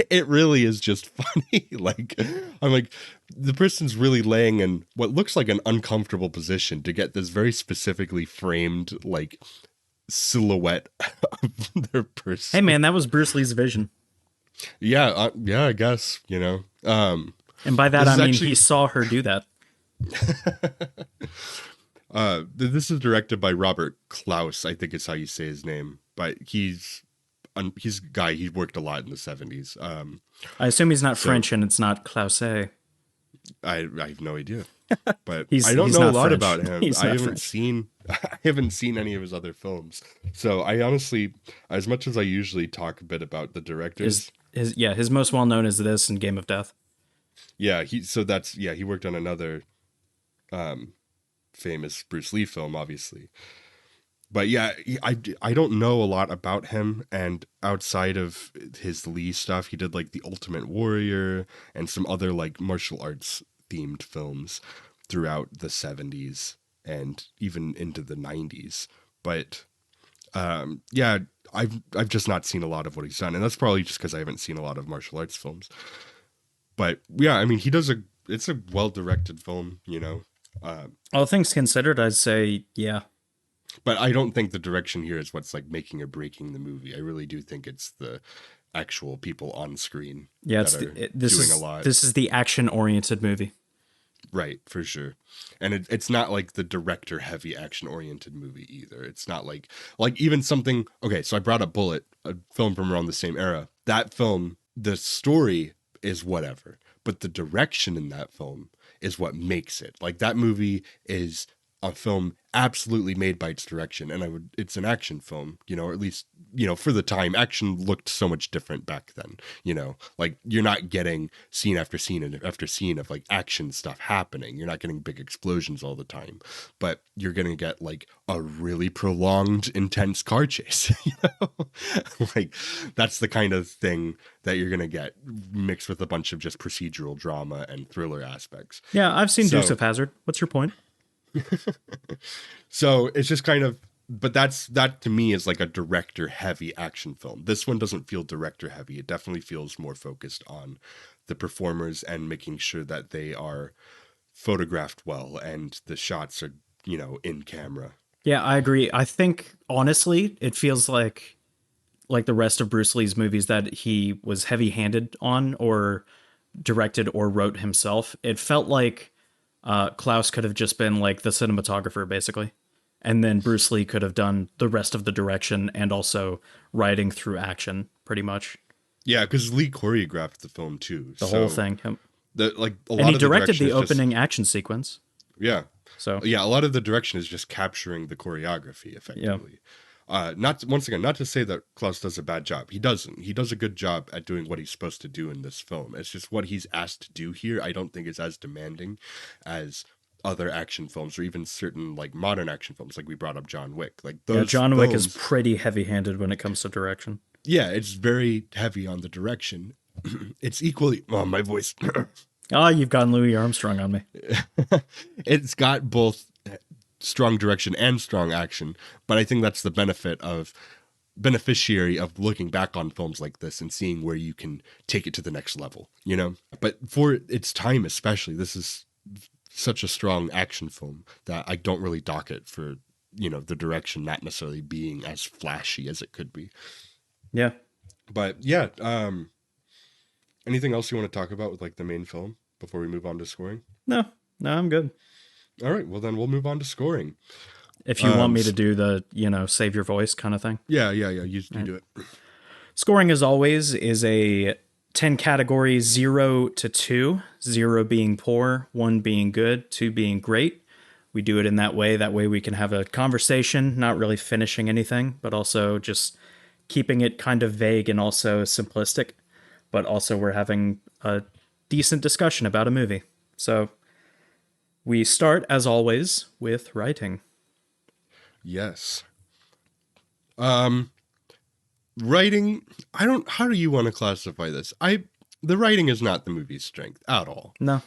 it really is just funny. Like, I'm like, the person's really laying in what looks like an uncomfortable position to get this very specifically framed, like, silhouette of their Hey person. man, that was Bruce Lee's vision. Yeah, yeah, I guess. And by that This I is mean he actually saw her do that. this is directed by Robert Klaus, I think is how you say his name, but he's a guy, he worked a lot in the 70s. I assume he's not So French and it's not Clause. I have no idea, but I don't He's know a not lot French. about him. He's not French. I haven't seen any of his other films. So I honestly, as much as I usually talk a bit about the His directors, his most well known is this and Game of Death. yeah, he worked on another um famous Bruce Lee film, obviously. But yeah, I don't know a lot about him, and outside of his Lee stuff, he did like The Ultimate Warrior and some other like martial arts themed films throughout the 70s and even into the 90s. But yeah, I've just not seen a lot of what he's done, and that's probably just because I haven't seen a lot of martial arts films. But yeah, I mean, it's a well directed film. Uh, All things considered, I'd say yeah. But I don't think the direction here is what's like making or breaking the movie. I really do think it's the actual people on screen Yeah, that are this doing a lot. is the action oriented movie. Right, for sure. And it's not like the director heavy action oriented movie either. It's not like even something, okay, so I brought up Bullet, a film from around the same era. That film, the story is whatever, but the direction in that film is what makes it. Like that movie is a film absolutely made by its direction, and it's an action film, or at least, for the time, action looked so much different back then. Like you're not getting scene after scene and after scene of like action stuff happening. You're not getting big explosions all the time, but you're gonna get like a really prolonged intense car chase. Like that's the kind of thing that you're gonna get mixed with a bunch of just procedural drama and thriller aspects. Yeah, I've seen Dukes So of Hazzard. What's your point? So it's just kind of, but that to me is like a director heavy action film. This one doesn't feel director heavy. It definitely feels more focused on the performers and making sure that they are photographed well and the shots are, in camera. Yeah, I agree. I think honestly, it feels like the rest of Bruce Lee's movies that he was heavy-handed on or directed or wrote himself. It felt like Klaus could have just been like the cinematographer, basically. And then Bruce Lee could have done the rest of the direction and also writing through action, pretty much. Yeah, because Lee choreographed the film too. The whole So thing. the like a And lot he of the directed direction the is just opening action sequence. yeah. So, Yeah, a lot of the direction is just capturing the choreography yeah. effectively. Not once again, not to say that Klaus does a bad job. He doesn't. He does a good job at doing what he's supposed to do in this film. It's just what he's asked to do here. I don't think is as demanding as other action films or even certain like modern action films. Like we brought up John Wick. Like Yeah, those John Wick is films. pretty heavy-handed when it comes to direction. Yeah, it's very heavy on the direction. It's equally. Oh, my voice. Ah, you've gotten Louis Armstrong on me. It's got both strong direction and strong action, but I think that's the beneficiary of looking back on films like this and seeing where you can take it to the next level. But for its time especially, this is such a strong action film that I don't really dock it for the direction not necessarily being as flashy as it could be. Yeah. But yeah, anything else you want to talk about with like the main film before we move on to scoring? No, I'm good. All right, well then we'll move on to scoring. If you want me to do the, save your voice kind of thing. Yeah. You do it. Scoring, as always, is a 10 categories, 0 to 2, 0 being poor, 1 being good, 2 being great. We do it in that way. That way we can have a conversation, not really finishing anything, but also just keeping it kind of vague and also simplistic. But also we're having a decent discussion about a movie. So we start, as always, with writing. Yes. Writing, how do you want to classify this? The writing is not the movie's strength at all. No.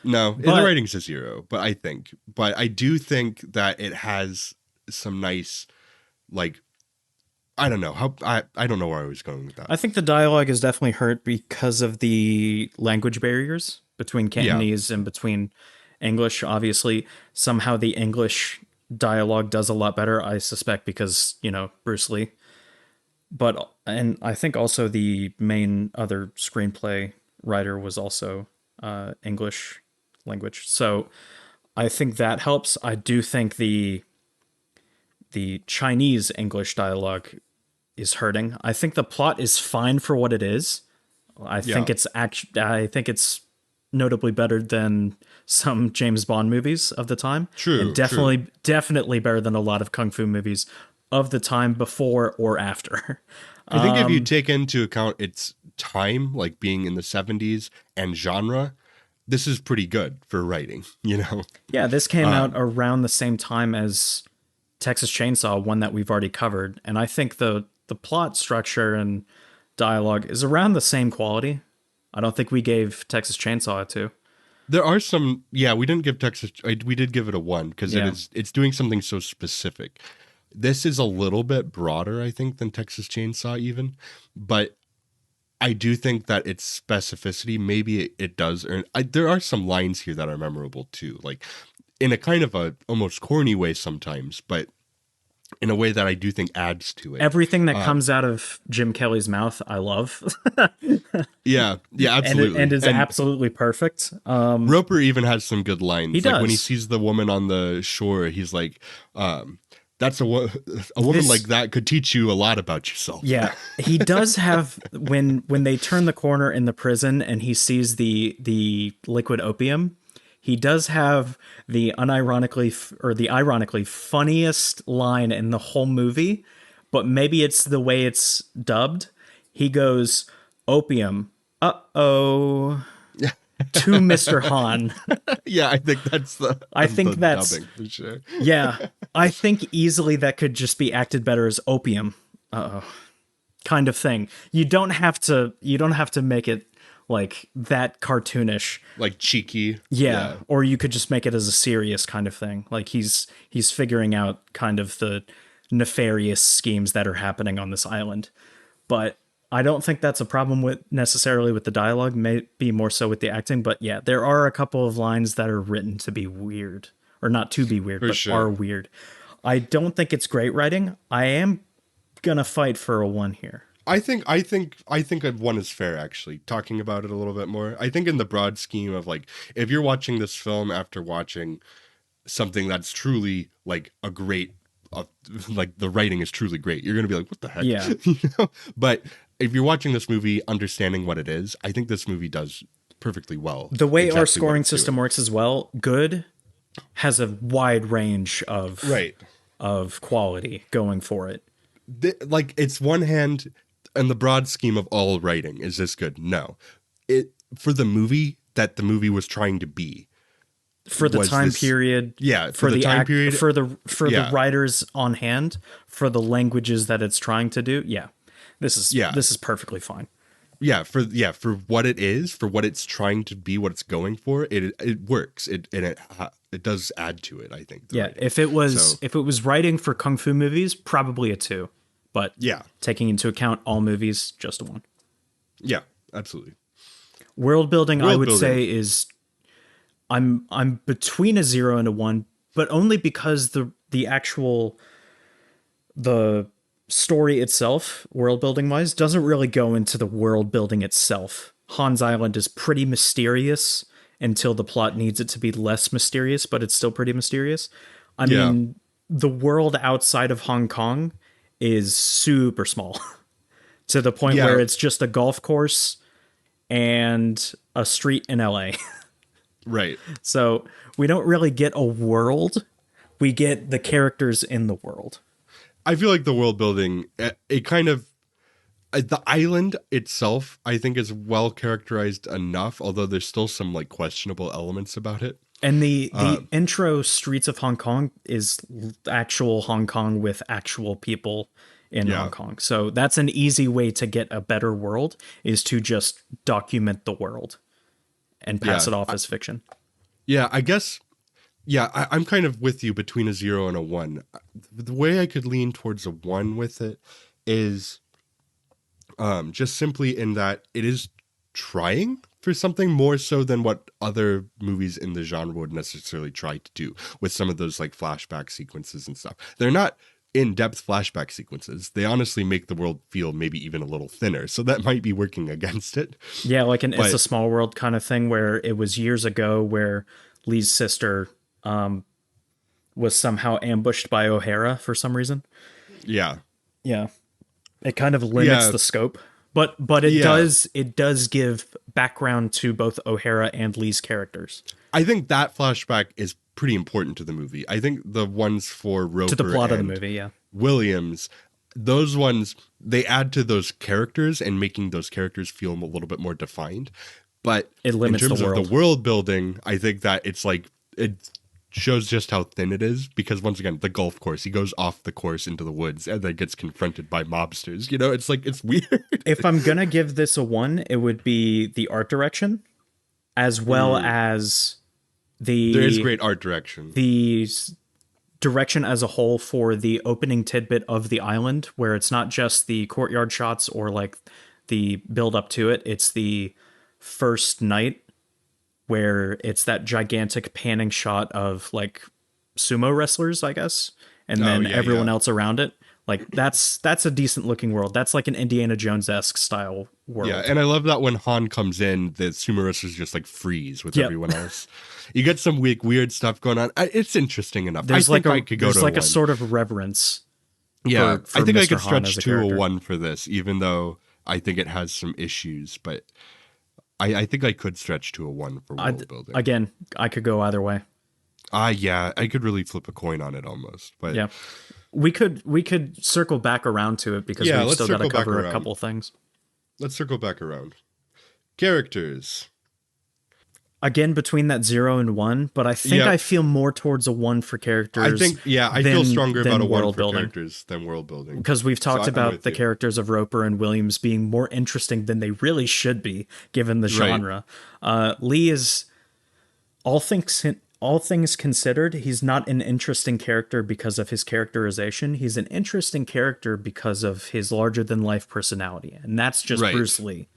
No, the writing's a 0, but I do think that it has some nice, like, I don't know I don't know where I was going with that. I think the dialogue is definitely hurt because of the language barriers between Cantonese and between English. Obviously, somehow the English dialogue does a lot better, I suspect, because, Bruce Lee. And I think also the main other screenplay writer was also English language. So I think that helps. I do think the Chinese English dialogue is hurting. I think the plot is fine for what it is. I think it's notably better than some James Bond movies of the time. True. And definitely better than a lot of kung fu movies of the time before or after. I think if you take into account its time, like being in the 70s and genre, this is pretty good for writing, Yeah, this came out around the same time as Texas Chainsaw, one that we've already covered. And I think the plot structure and dialogue is around the same quality. I don't think we gave Texas Chainsaw a 2. There are some, we didn't give we did give it a 1 because it's doing something so specific. This is a little bit broader, I think, than Texas Chainsaw even, but I do think that its specificity, maybe it does earn. There are some lines here that are memorable too, like in a kind of a almost corny way sometimes, but in a way that I do think adds to it. Everything that comes out of Jim Kelly's mouth, I love. Yeah, absolutely. And is absolutely perfect. Roper even has some good lines. He does. When he sees the woman on the shore, he's like, that's a woman like that could teach you a lot about yourself. Yeah, he does have when they turn the corner in the prison and he sees the liquid opium. He does have the ironically funniest line in the whole movie, but maybe it's the way it's dubbed. He goes, "Opium, uh-oh," to Mr. Han. Yeah, I think that's dubbing for sure. Yeah, I think easily that could just be acted better as opium, kind of thing. You don't have to make it like that cartoonish. Like cheeky. Yeah, or you could just make it as a serious kind of thing. Like he's figuring out kind of the nefarious schemes that are happening on this island. But I don't think that's a problem with necessarily with the dialogue, maybe more so with the acting, but yeah, there are a couple of lines that are written to be weird, or not to be weird, For but sure. are weird. I don't think it's great writing. I am going to fight for a 1 here. I think a one is fair, actually, talking about it a little bit more. I think in the broad scheme of like, if you're watching this film after watching something that's truly like a great, like the writing is truly great, you're going to be like, what the heck? Yeah. But if you're watching this movie understanding what it is, I think this movie does perfectly well. The way our exactly what scoring it's doing. system works as well, good has a wide range Right. of quality going for it. Like, it's one hand, and the broad scheme of all writing, is this good? No. It, for the movie that the movie was trying to be, For the time period, yeah, for the time period, for the yeah. writers on hand, for the languages that it's trying to do, yeah. This is perfectly fine. For what it is, for what it's trying to be, what it's going for, it works. It does add to it, I think. Yeah, writing. if it was writing for kung fu movies, probably a 2. But Yeah. taking into account all movies, just a 1. Yeah, absolutely. World building, I would building. say, is I'm between a 0 and a 1, but only because the story itself, world building wise, doesn't really go into the world building itself. Han's Island is pretty mysterious until the plot needs it to be less mysterious, but it's still pretty mysterious. I mean, the world outside of Hong Kong is super small to the point where it's just a golf course and a street in LA. Right. So we don't really get a world. We get the characters in the world. I feel like the world building, it kind of, the island itself, I think, is well characterized enough, although there's still some like questionable elements about it. And the intro Streets of Hong Kong is actual Hong Kong with actual people in Hong Kong. So that's an easy way to get a better world, is to just document the world and pass it off as fiction. Yeah, I guess. Yeah, I'm kind of with you between a 0 and a 1. The way I could lean towards a 1 with it is just simply in that it is trying for something more so than what other movies in the genre would necessarily try to do with some of those like flashback sequences and stuff. They're not in-depth flashback sequences. They honestly make the world feel maybe even a little thinner. So that might be working against it. Yeah, like It's a Small World kind of thing, where it was years ago where Lee's sister was somehow ambushed by O'Hara for some reason. Yeah. Yeah. It kind of limits the scope. But it does give background to both O'Hara and Lee's characters. I think that flashback is pretty important to the movie. I think the ones for Roper to the plot of the movie, yeah. Williams, those ones, they add to those characters and making those characters feel a little bit more defined. But it limits in terms the world. of the world building, I think that it's like, it shows just how thin it is, because once again, the golf course, he goes off the course into the woods and then gets confronted by mobsters. You know, it's like, it's weird. If I'm going to give this a 1, it would be the art direction, as well as there is great art direction. The direction as a whole for the opening tidbit of the island, where it's not just the courtyard shots or like the build up to it. It's the first night, where it's that gigantic panning shot of like sumo wrestlers, I guess, and then everyone else around it. Like that's a decent looking world. That's like an Indiana Jones-esque style world. Yeah, and I love that when Han comes in, the sumo wrestlers just like freeze with everyone else. You get some weird stuff going on. It's interesting enough. There's I could go to a sort of reverence. Yeah, for I think Mr. I could Han stretch to a 1 for this, even though I think it has some issues. But I think I could stretch to a 1 for world building. Again, I could go either way. Yeah, I could really flip a coin on it almost. But yeah. We could circle back around to it, because we've still got to cover a couple things. Let's circle back around. Characters. again between that 0 and 1, but I think Yeah, I feel more towards a 1 for I characters think, yeah, I feel stronger about a one world for building. characters than world building. Because we've So talked I'm about with the you. characters of Roper and Williams being more interesting than they really should be, given the Right. genre. Lee is all things considered, he's not an interesting character because of his characterization. He's an interesting character because of his larger than life personality, and that's just Bruce Right. Lee.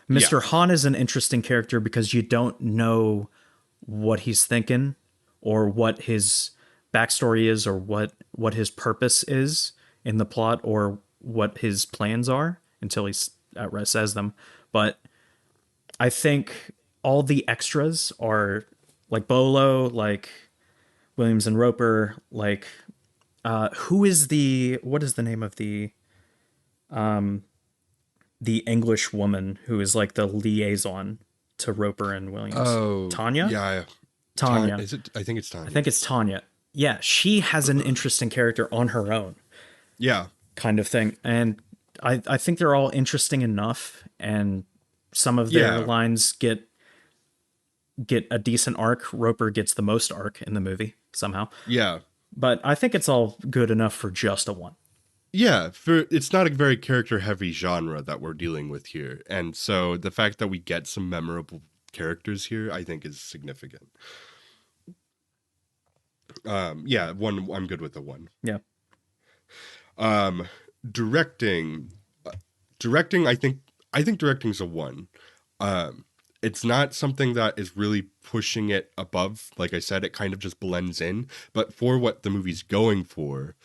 Yeah. Mr. Han is an interesting character because you don't know what he's thinking or what his backstory is or what his purpose is in the plot or what his plans are until he outright says them. But I think all the extras are like Bolo, like Williams and Roper, like who is the what is the name of the English woman who is like the liaison to Roper and Williams? Oh, Tanya? yeah. Tanya. Is it? I think it's I Tanya. think it's Tanya. Yeah, she has an interesting character on her own, Yeah. kind of thing. And I think they're all interesting enough and some of their Yeah. lines get a decent arc. Roper gets the most arc in the movie somehow. Yeah. But I think it's all good enough for just a 1. Yeah, for it's not a very character heavy genre that we're dealing with here. And so the fact that we get some memorable characters here I think is significant. Yeah, one I'm good with the 1. Yeah. Um directing directing I think directing's a 1. It's not something that is really pushing it above. Like I said, it kind of just blends in, but for what the movie's going for,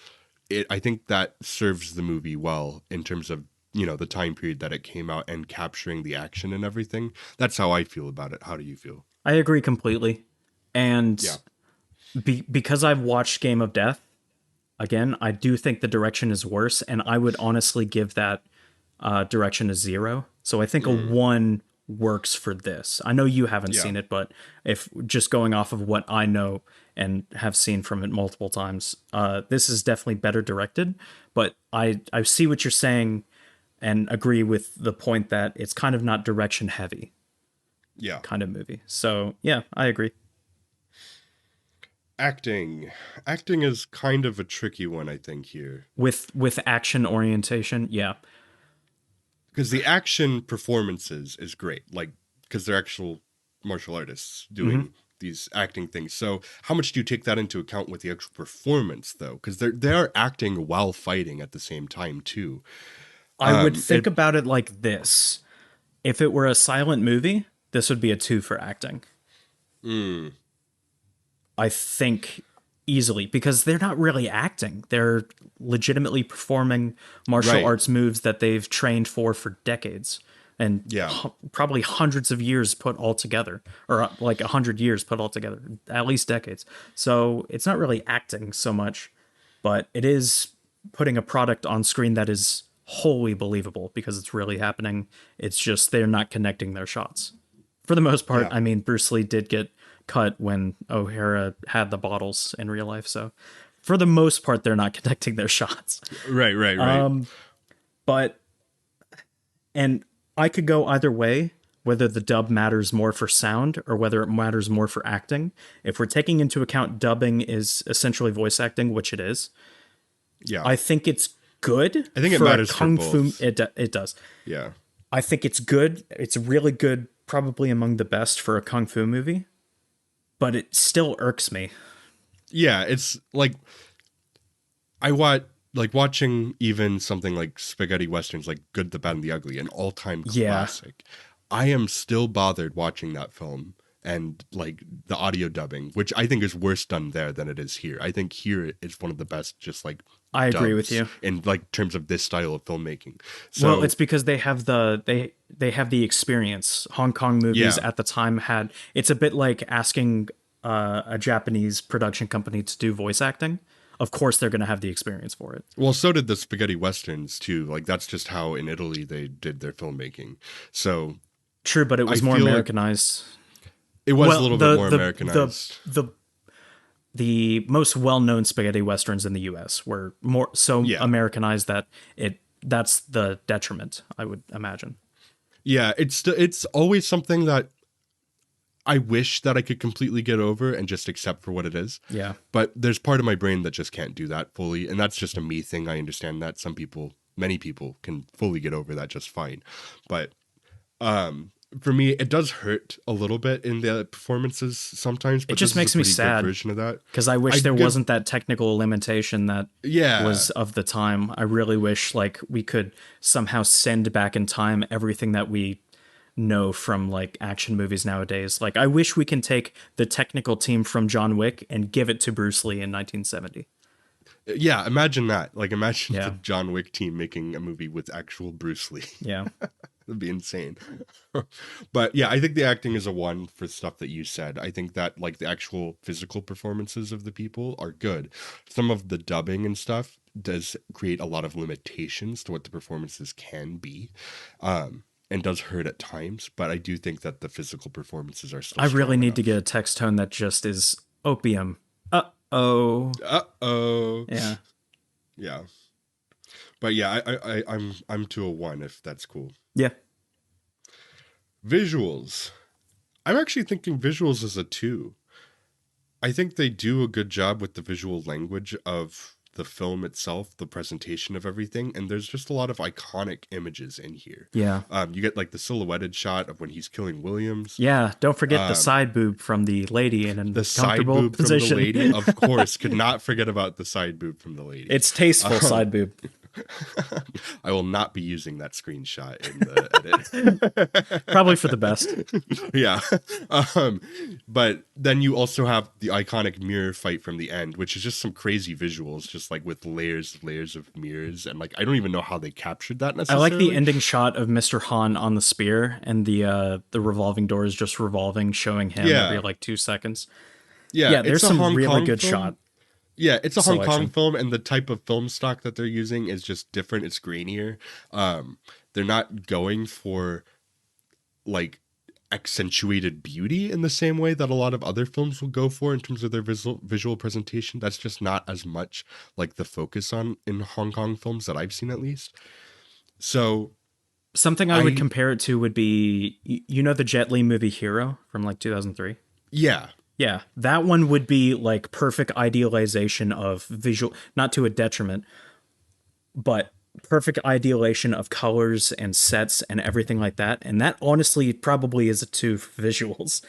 I think that serves the movie well in terms of, the time period that it came out and capturing the action and everything. That's how I feel about it. How do you feel? I agree completely. And Yeah. because I've watched Game of Death, again, I do think the direction is worse, and I would honestly give that direction a 0. So I think a 1 works for this. I know you haven't Yeah. seen it, but if just going off of what I know and have seen from it multiple times, this is definitely better directed. But I see what you're saying and agree with the point that it's kind of not direction heavy Yeah. kind of movie. So yeah, I agree. Acting is kind of a tricky one, I think, here. With action orientation, yeah. Because the action performances is great. Like, because they're actual martial artists Hmm. doing these acting things. So how much do you take that into account with the actual performance, though? Because they are acting while fighting at the same time, too. I would think It about it like this. If it were a silent movie, this would be a 2 for acting. I think easily because they're not really acting. They're legitimately performing martial Right. arts moves that they've trained for decades and Yeah. probably hundreds of years put all together, or like 100 years put all together, at least decades. So it's not really acting so much, but it is putting a product on screen that is wholly believable because it's really happening. It's just they're not connecting their shots for the most part. Yeah. I mean, Bruce Lee did get cut when O'Hara had the bottles in real life, so for the most part, they're not connecting their shots. Right, right, right. But and I could go either way, whether the dub matters more for sound or whether it matters more for acting. If we're taking into account dubbing is essentially voice acting, which it is, Yeah. I think it's good. I think it for a matters for kung fu. both. It does. Yeah. I think it's good. It's really good, probably among the best for a kung fu movie. But it still irks me. Yeah, it's like watching even something like spaghetti westerns like Good, the Bad and the Ugly, an all-time Yeah. classic. I am still bothered watching that film and like the audio dubbing, which I think is worse done there than it is here. I think here is one of the best just like I agree with dubs you. in like terms of this style of filmmaking. So Well, it's because they have they have the experience. Hong Kong movies yeah. at the time had. It's a bit like asking a Japanese production company to do voice acting. Of course, they're going to have the experience for it. Well, so did the spaghetti westerns too. Like that's just how in Italy they did their filmmaking. So True, but it I was more feel like Americanized. it was Well, a little bit more Americanized. The most well-known spaghetti westerns in the U.S. were more so Yeah. Americanized that that's the detriment, I would imagine. Yeah, it's always something that I wish that I could completely get over and just accept for what it is. Yeah. But there's part of my brain that just can't do that fully. And that's just a me thing. I understand that some people, many people can fully get over that just fine. But for me, it does hurt a little bit in the performances sometimes, It but this just is a makes me pretty good sad version of that. because I wish I there give, wasn't that technical limitation that yeah, was of the time. I really wish like we could somehow send back in time everything that we know from like action movies nowadays. Like I wish we can take the technical team from John Wick and give it to Bruce Lee in 1970. yeah, imagine that. Like, imagine the Yeah. John Wick team making a movie with actual Bruce Lee. Yeah. That'd be insane. But yeah, I think the acting is a one for stuff that you said. I think that like the actual physical performances of the people are good. Some of the dubbing and stuff does create a lot of limitations to what the performances can be. And does hurt at times, but I do think that the physical performances are still I really strong need to enough. get a text tone that just is opium. Uh-oh. Uh-oh. Yeah. Yeah. But yeah, I'm to a one if that's cool. Yeah. Visuals. I'm actually thinking visuals is a two. I think they do a good job with the visual language of the film itself, the presentation of everything, and there's just a lot of iconic images in here. Yeah. You get like the silhouetted shot of when he's killing Williams. Yeah. Don't forget the side boob from the lady in an The side comfortable boob position. from the lady, of course, could not forget about the side boob from the lady. It's tasteful side boob. I will not be using that screenshot in the edit. Probably for the best. Yeah. But then you also have the iconic mirror fight from the end, which is just some crazy visuals, just like with layers of mirrors. And like, I don't even know how they captured that I necessarily. like the ending shot of Mr. Han on the spear and the revolving doors just revolving, showing him every like 2 seconds. Yeah, there's some really good shot. Yeah, it's a Hong Kong selection. film, and the type of film stock that they're using is just different. It's grainier. They're not going for like accentuated beauty in the same way that a lot of other films will go for in terms of their visual presentation. That's just not as much like the focus on in Hong Kong films that I've seen, at least. So Something I would compare it to would be, you know, the Jet Li movie Hero from like 2003? yeah, Yeah, that one would be like perfect idealization of visual, not to a detriment, but perfect idealization of colors and sets and everything like that. And that honestly probably is a two for visuals.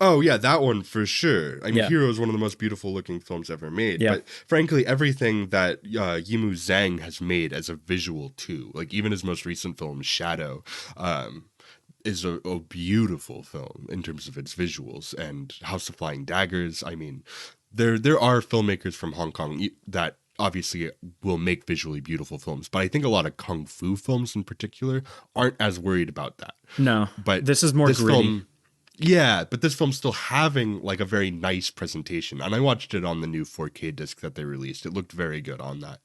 oh yeah, that one for sure. I mean, Yeah. Hero is one of the most beautiful looking films ever made. Yeah. But frankly, everything that Yimou Zhang has made as a visual too, like even his most recent film Shadow, is a beautiful film in terms of its visuals. And House of Flying Daggers. I mean, there are filmmakers from Hong Kong that obviously will make visually beautiful films, but I think a lot of kung fu films in particular aren't as worried about that. No, But this is more gritty. film, yeah, but this film's still having like a very nice presentation, and I watched it on the new 4K disc that they released. It looked very good on that.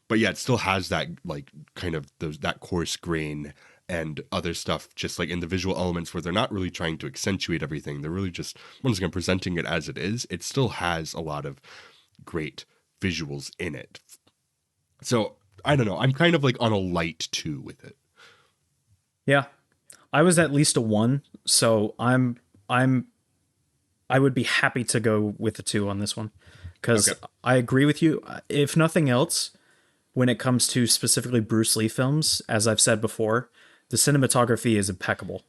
But yeah, it still has that like kind of that coarse grain and other stuff, just like in the visual elements where they're not really trying to accentuate everything. They're really just once again presenting it as it is. It still has a lot of great visuals in it. So I don't know. I'm kind of like on a light two with it. Yeah, I was at least a one, so I would be happy to go with a two on this one because Okay. I agree with you. If nothing else, when it comes to specifically Bruce Lee films, as I've said before, the cinematography is impeccable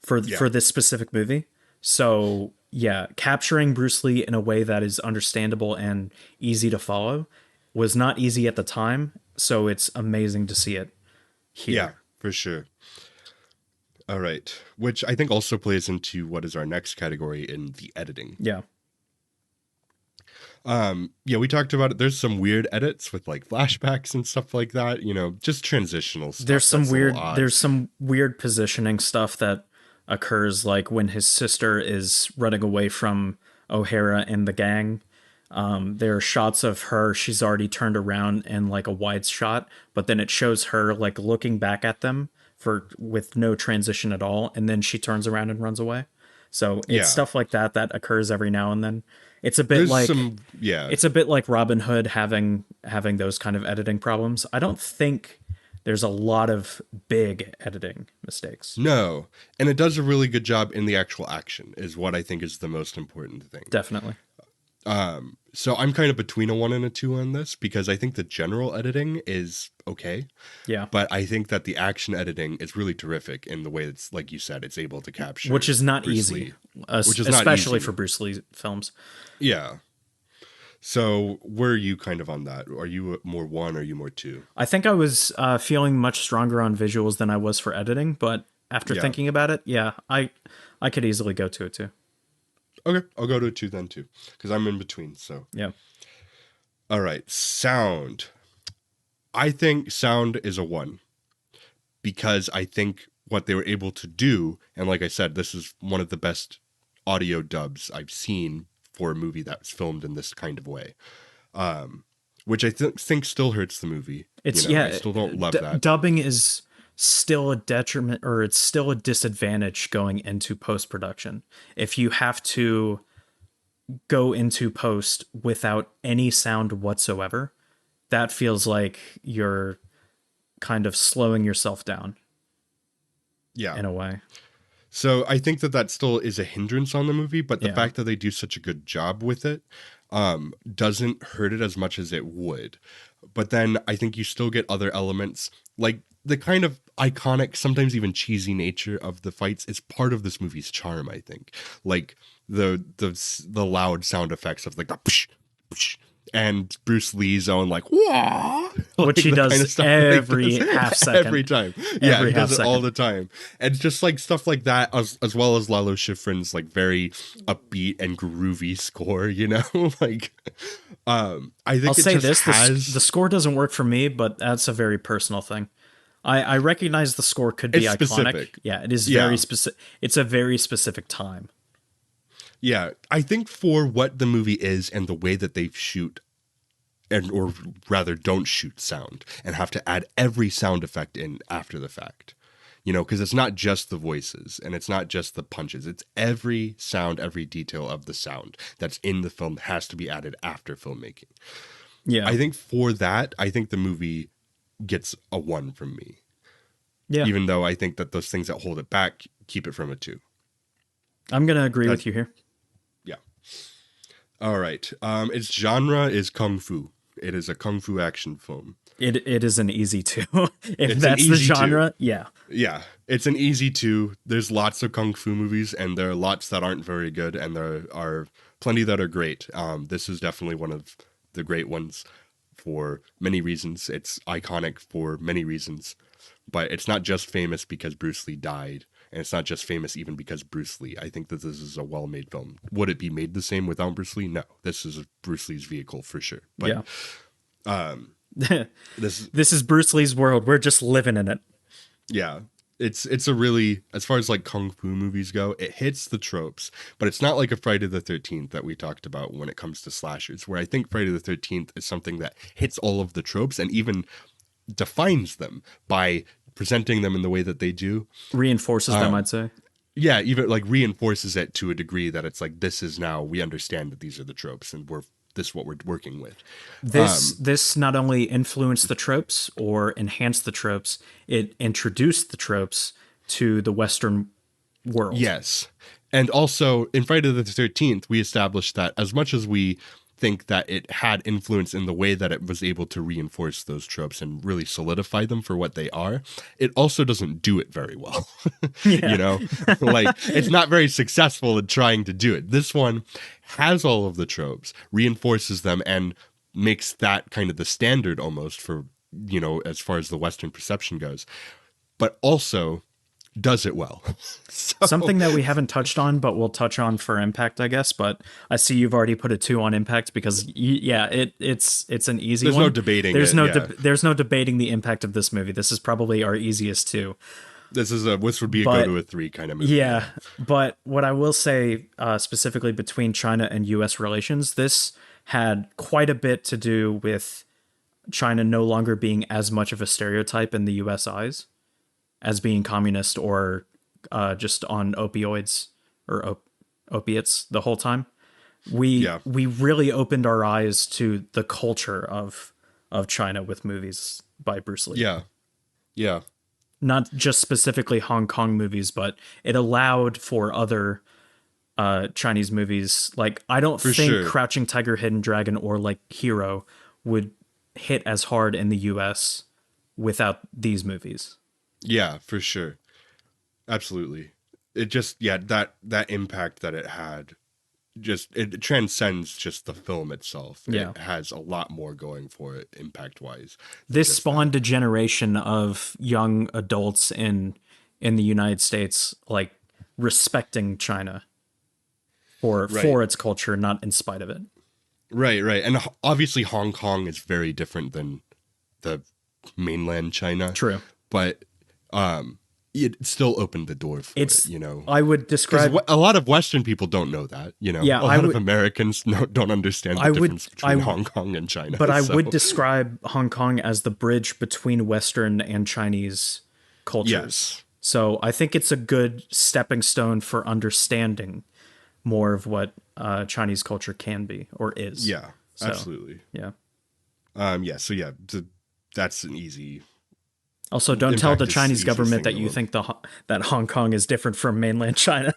for this specific movie. So yeah, capturing Bruce Lee in a way that is understandable and easy to follow was not easy at the time. So it's amazing to see it here. Yeah, for sure. All right. Which I think also plays into what is our next category in the editing. Yeah. Yeah, we talked about it. There's some weird edits with like flashbacks and stuff like that, you know, just transitional stuff. There's some that's a little weird odd. there's some weird positioning stuff that occurs, like when his sister is running away from O'Hara and the gang. There are shots of her, she's already turned around in like a wide shot, but then it shows her like looking back at them for with no transition at all, and then she turns around and runs away. So it's Yeah. stuff like that that occurs every now and then. It's a bit There's like some, yeah. it's a bit like Robin Hood having those kind of editing problems. I don't think There's a lot of big editing mistakes. No. And it does a really good job in the actual action, is what I think is the most important thing. Definitely. So I'm kind of between a 1 and a 2 on this because I think the general editing is okay. Yeah. But I think that the action editing is really terrific in the way it's, like you said, it's able to capture. Which is not Bruce easy, Lee, which is not especially easy. for Bruce Lee films. Yeah. So where are you kind of on that? Are you more 1 or are you more 2? I think I was feeling much stronger on visuals than I was for editing, but after Yeah. thinking about it, yeah, I could easily go to it too. Okay, I'll go to a 2 then too, because I'm in between. So Yeah. all right, sound. I think sound is a 1 because I think what they were able to do, and like I said, this is one of the best audio dubs I've seen for a movie that's filmed in this kind of way, which I think still hurts the movie. It's I still don't love that. dubbing is still a detriment, or it's still a disadvantage going into post production. If you have to go into post without any sound whatsoever, that feels like you're kind of slowing yourself down Yeah. in a way. So I think that still is a hindrance on the movie, but the Yeah. fact that they do such a good job with it doesn't hurt it as much as it would. But then I think you still get other elements, like the kind of iconic, sometimes even cheesy nature of the fights is part of this movie's charm, I think. Like the loud sound effects of like the psh, psh, and Bruce Lee's own like wah, Which he the does kind of stuff every he does half second. every time. Yeah, Every he does half it all second. the time. And just like stuff like that, as well as Lalo Schifrin's like very upbeat and groovy score, like I think I'll it say just this: has the score doesn't work for me, but that's a very personal thing. I recognize the score could be It's iconic. specific. Yeah, it is Yeah. very specific. It's a very specific time. Yeah, I think for what the movie is and the way that they shoot and or rather don't shoot sound and have to add every sound effect in after the fact. Because it's not just the voices and it's not just the punches. It's every sound, every detail of the sound that's in the film has to be added after filmmaking. Yeah. I think for that, I think the movie gets a 1 from me. Yeah. Even though I think that those things that hold it back keep it from a 2. I'm going to agree with you here. Yeah. All right. Its genre is kung fu. It is a kung fu action film. It is an easy 2. If It's that's an the easy genre, yeah. Yeah, it's an easy 2. There's lots of kung fu movies, and there are lots that aren't very good, and there are plenty that are great. This is definitely one of the great ones for many reasons. It's iconic for many reasons, but it's not just famous because Bruce Lee died, and it's not just famous even because Bruce Lee. I think that this is a well-made film. Would it be made the same without Bruce Lee? No. This is Bruce Lee's vehicle for sure. But, Yeah. this This is Bruce Lee's world. We're just living in it. Yeah. It's a really, as far as like kung fu movies go, it hits the tropes, but it's not like a Friday the 13th that we talked about when it comes to slashers, where I think Friday the 13th is something that hits all of the tropes and even defines them by presenting them in the way that they do. Reinforces them, I'd say. Yeah, even like reinforces it to a degree that it's like, this is now, we understand that these are the tropes and this is what we're working with. This not only influenced the tropes or enhanced the tropes, it introduced the tropes to the Western world. Yes. And also in Friday the 13th, we established that as much as we think that it had influence in the way that it was able to reinforce those tropes and really solidify them for what they are, it also doesn't do it very well. Like it's not very successful in trying to do it. This one has all of the tropes, reinforces them, and makes that kind of the standard almost for, as far as the Western perception goes, but also does it well. Something that we haven't touched on, but we'll touch on for Impact, I guess. But I see you've already put a 2 on Impact because, it's an easy There's one. no debating There's it, no yeah. there's no debating the impact of this movie. This is probably our easiest 2. This would be a But- go to a 3 kind of movie. Yeah, but what I will say specifically between China and U.S. relations, this had quite a bit to do with China no longer being as much of a stereotype in the U.S. eyes as being communist or just on opioids or opiates the whole time. We really opened our eyes to the culture of China with movies by Bruce Lee. Yeah. Yeah, Not just specifically Hong Kong movies, but it allowed for other Chinese movies. Like, I don't for think sure. Crouching Tiger, Hidden Dragon or like Hero would hit as hard in the US without these movies. Yeah, for sure. Absolutely. It just, yeah, that impact that it had, just it transcends just the film itself. Yeah. It has a lot more going for it impact wise than This just that. spawned a generation of young adults in the United States like respecting China Right. for its culture, not in spite of it. Right. And obviously Hong Kong is very different than the mainland China, True. but um it still opened the door for it, It's you know. I would Because describe a lot of Western people don't know that, you know. yeah, A lot of Americans don't understand the difference between I Hong Kong and China. but I would So, describe Hong Kong as the bridge between Western and Chinese cultures. yes. So I think it's a good stepping stone for understanding more of what Chinese culture can be or is. Yeah, So absolutely. yeah. Yeah, so yeah, that's an easy Also, don't tell the impact is the Chinese easiest government thing in that the you world. think that Hong Kong is different from mainland China.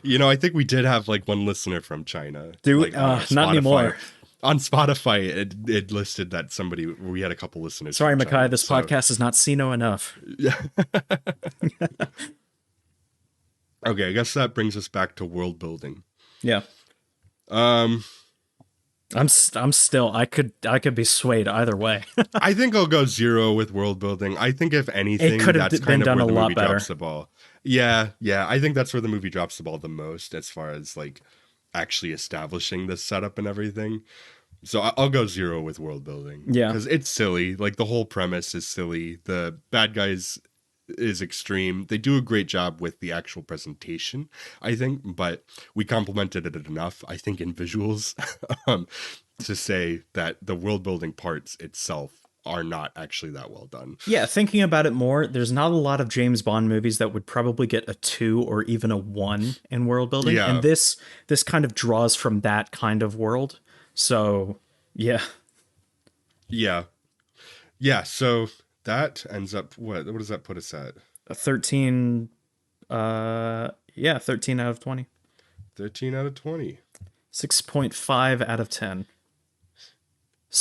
You know, I think we did have like one listener from China, Do like on our not Spotify. anymore. On Spotify, it listed that somebody we had a couple listeners Sorry, from Mikiah, China. this So podcast is not Sino enough. yeah. Okay, I guess that brings us back to world building. Yeah. Um, I'm still I could be swayed either way. I think I'll go 0 with world building. I think if It anything, could have that's been kind of done where a the lot movie better. drops the ball. Yeah. I think that's where the movie drops the ball the most as far as like actually establishing the setup and everything. So I'll go 0 with world building Yeah. because it's silly. Like the whole premise is silly. The bad guys is extreme. They do a great job with the actual presentation, I think, but we complimented it enough, I think, in visuals um, to say that the world building parts itself are not actually that well done. Yeah, thinking about it more, there's not a lot of James Bond movies that would probably get a 2 or even a 1 in world building, and Yeah, this kind of draws from that kind of world. So, yeah, yeah, yeah. So that ends up what does that put us at? a 13 yeah, 13 out of 20. 13 out of 20. 6.5 out of 10.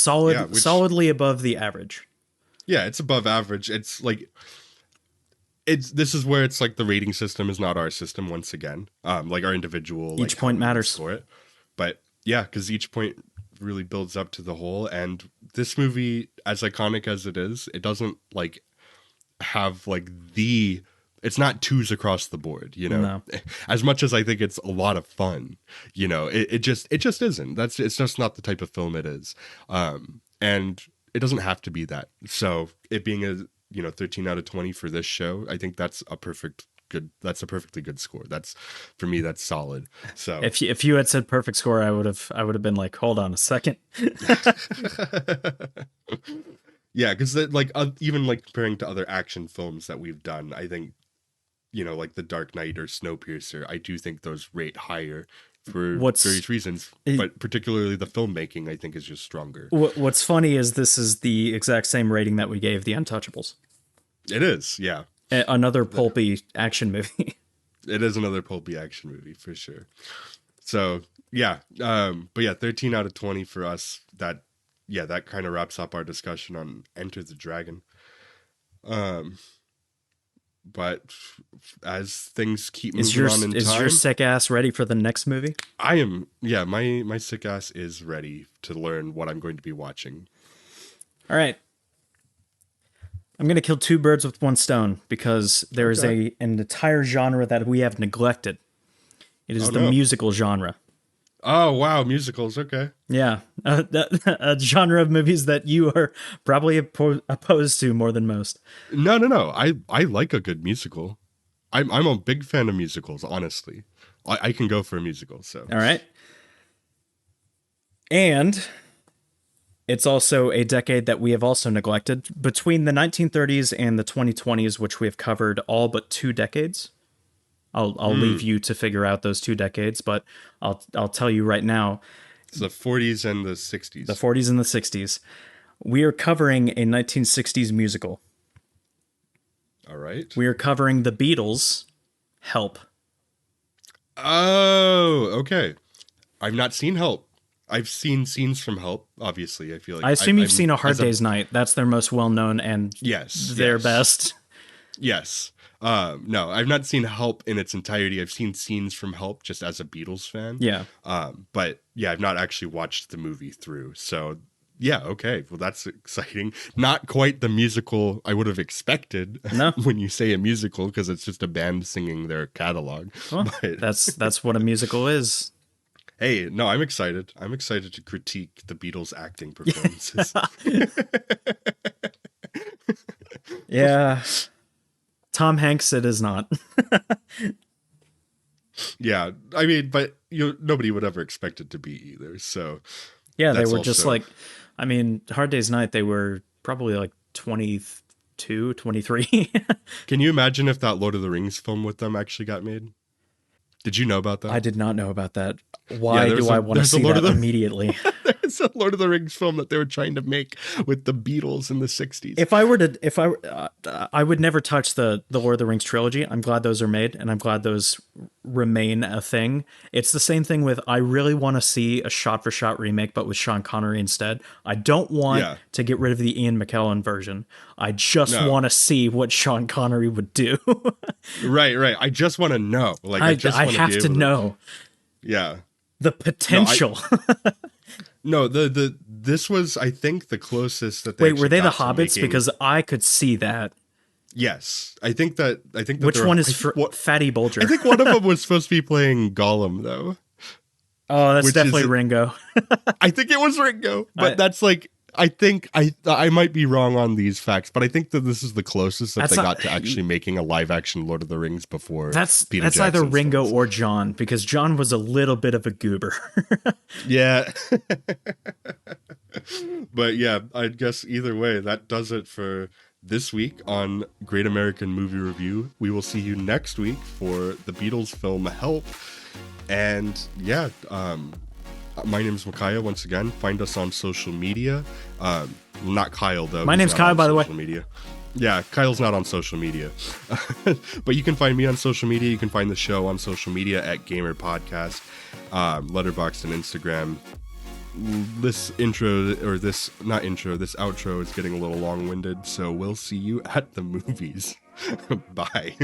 Yeah, which Solidly above the average. yeah, it's above average. It's like it's this is where it's like the rating system is not our system once again. Like our individual like Each how point we would matters. score it. But yeah, because each point really builds up to the whole. And this movie, as iconic as it is, it doesn't like have like the it's not twos across the board, you know. No. As much as I think it's a lot of fun, you know, it just isn't. That's it's just not the type of film it is. And it doesn't have to be that. So it being a 13 out of 20 for this show, I think that's a perfectly good score. That's for me, that's solid. So If you had said perfect score, I would have been like, hold on a second. yeah, because like even like comparing to other action films that we've done, I think like The Dark Knight or Snowpiercer, I do think those rate higher for What's various reasons, but particularly the filmmaking I think is just stronger. what's funny is this is the exact same rating that we gave The Untouchables. It is, yeah. Another pulpy action movie. It is another pulpy action movie for sure. So yeah, but yeah, 13 out of 20 for us. That kind of wraps up our discussion on Enter the Dragon. But as things keep moving on in Is time, your sick ass ready for the next movie? I am. Yeah, my sick ass is ready to learn what I'm going to be watching. All right. I'm going to kill two birds with one stone because there is Okay. an entire genre that we have neglected. It is Oh the no. musical genre. Oh wow, musicals. Okay. Yeah, a genre of movies that you are probably opposed to more than most. No. I like a good musical. I'm a big fan of musicals. Honestly, I can go for a musical. So All right. And it's also a decade that we have also neglected. Between the 1930s and the 2020s, which we have covered all but 2 decades. I'll leave you to figure out those 2 decades, but I'll tell you right now, it's the 40s and the 60s. the 40s and the 60s. We are covering a 1960s musical. All right. We are covering the Beatles' Help. Oh, okay. I've not seen Help. I've seen scenes from Help. Obviously, I feel like I assume you've I'm seen A Hard as a Day's Night. That's their most well-known and yes, their yes, best. yes. No, I've not seen Help in its entirety. I've seen scenes from Help just as a Beatles fan. Yeah. But yeah, I've not actually watched the movie through. So yeah, okay. Well, that's exciting. Not quite the musical I would have expected No. when you say a musical, because it's just a band singing their catalog. Well, But that's what a musical is. hey, no, I'm excited. I'm excited to critique the Beatles' acting performances. Yeah. Tom Hanks, it is not. Yeah, I mean, but nobody would ever expect it to be either. So Yeah, they that's were just also like, I mean, Hard Day's Night, they were probably like 22, 23. Can you imagine if that Lord of the Rings film with them actually got made? Did you know about I that? did not know about that. Yeah, Why do I want to see that immediately? There's a Lord of the Rings film that they were trying to make with the Beatles in the 60s. I would never touch the Lord of the Rings trilogy. I'm glad those are made, and I'm glad those remain a thing. It's the same thing with, I really want to see a shot-for-shot remake, but with Sean Connery instead. I don't want Yeah. to get rid of the Ian McKellen version. I just No. want to see what Sean Connery would do. Right. I just want to know. Like, I just I want have be to able know Yeah. the potential. No, this was, I think, the closest that they Wait, were actually they the got to Hobbits? making. Because I could see that. Yes, I think that Which they're- one I is think what- Fatty Bulger? I think one of them was supposed to be playing Gollum, though. Oh, that's which definitely is- Ringo. I think it was Ringo, but that's like, I think I might be wrong on these facts, but I think that this is the closest that That's they not- got to actually making a live action Lord of the Rings before. That's Peter either Jackson's Ringo films. or John, because John was a little bit of a goober. Yeah. But yeah, I guess either way, that does it for this week on Great American Movie Review. We will see you next week for the Beatles film Help. And yeah, my name is Mikiah once again. Find us on social media. Not Kyle, though. My He's name's not Kyle, on by the way. social media. Yeah, Kyle's not on social media. But you can find me on social media. You can find the show on social media at Gamer Podcast, Letterboxd, and Instagram. This outro is getting a little long-winded, so we'll see you at the movies. Bye.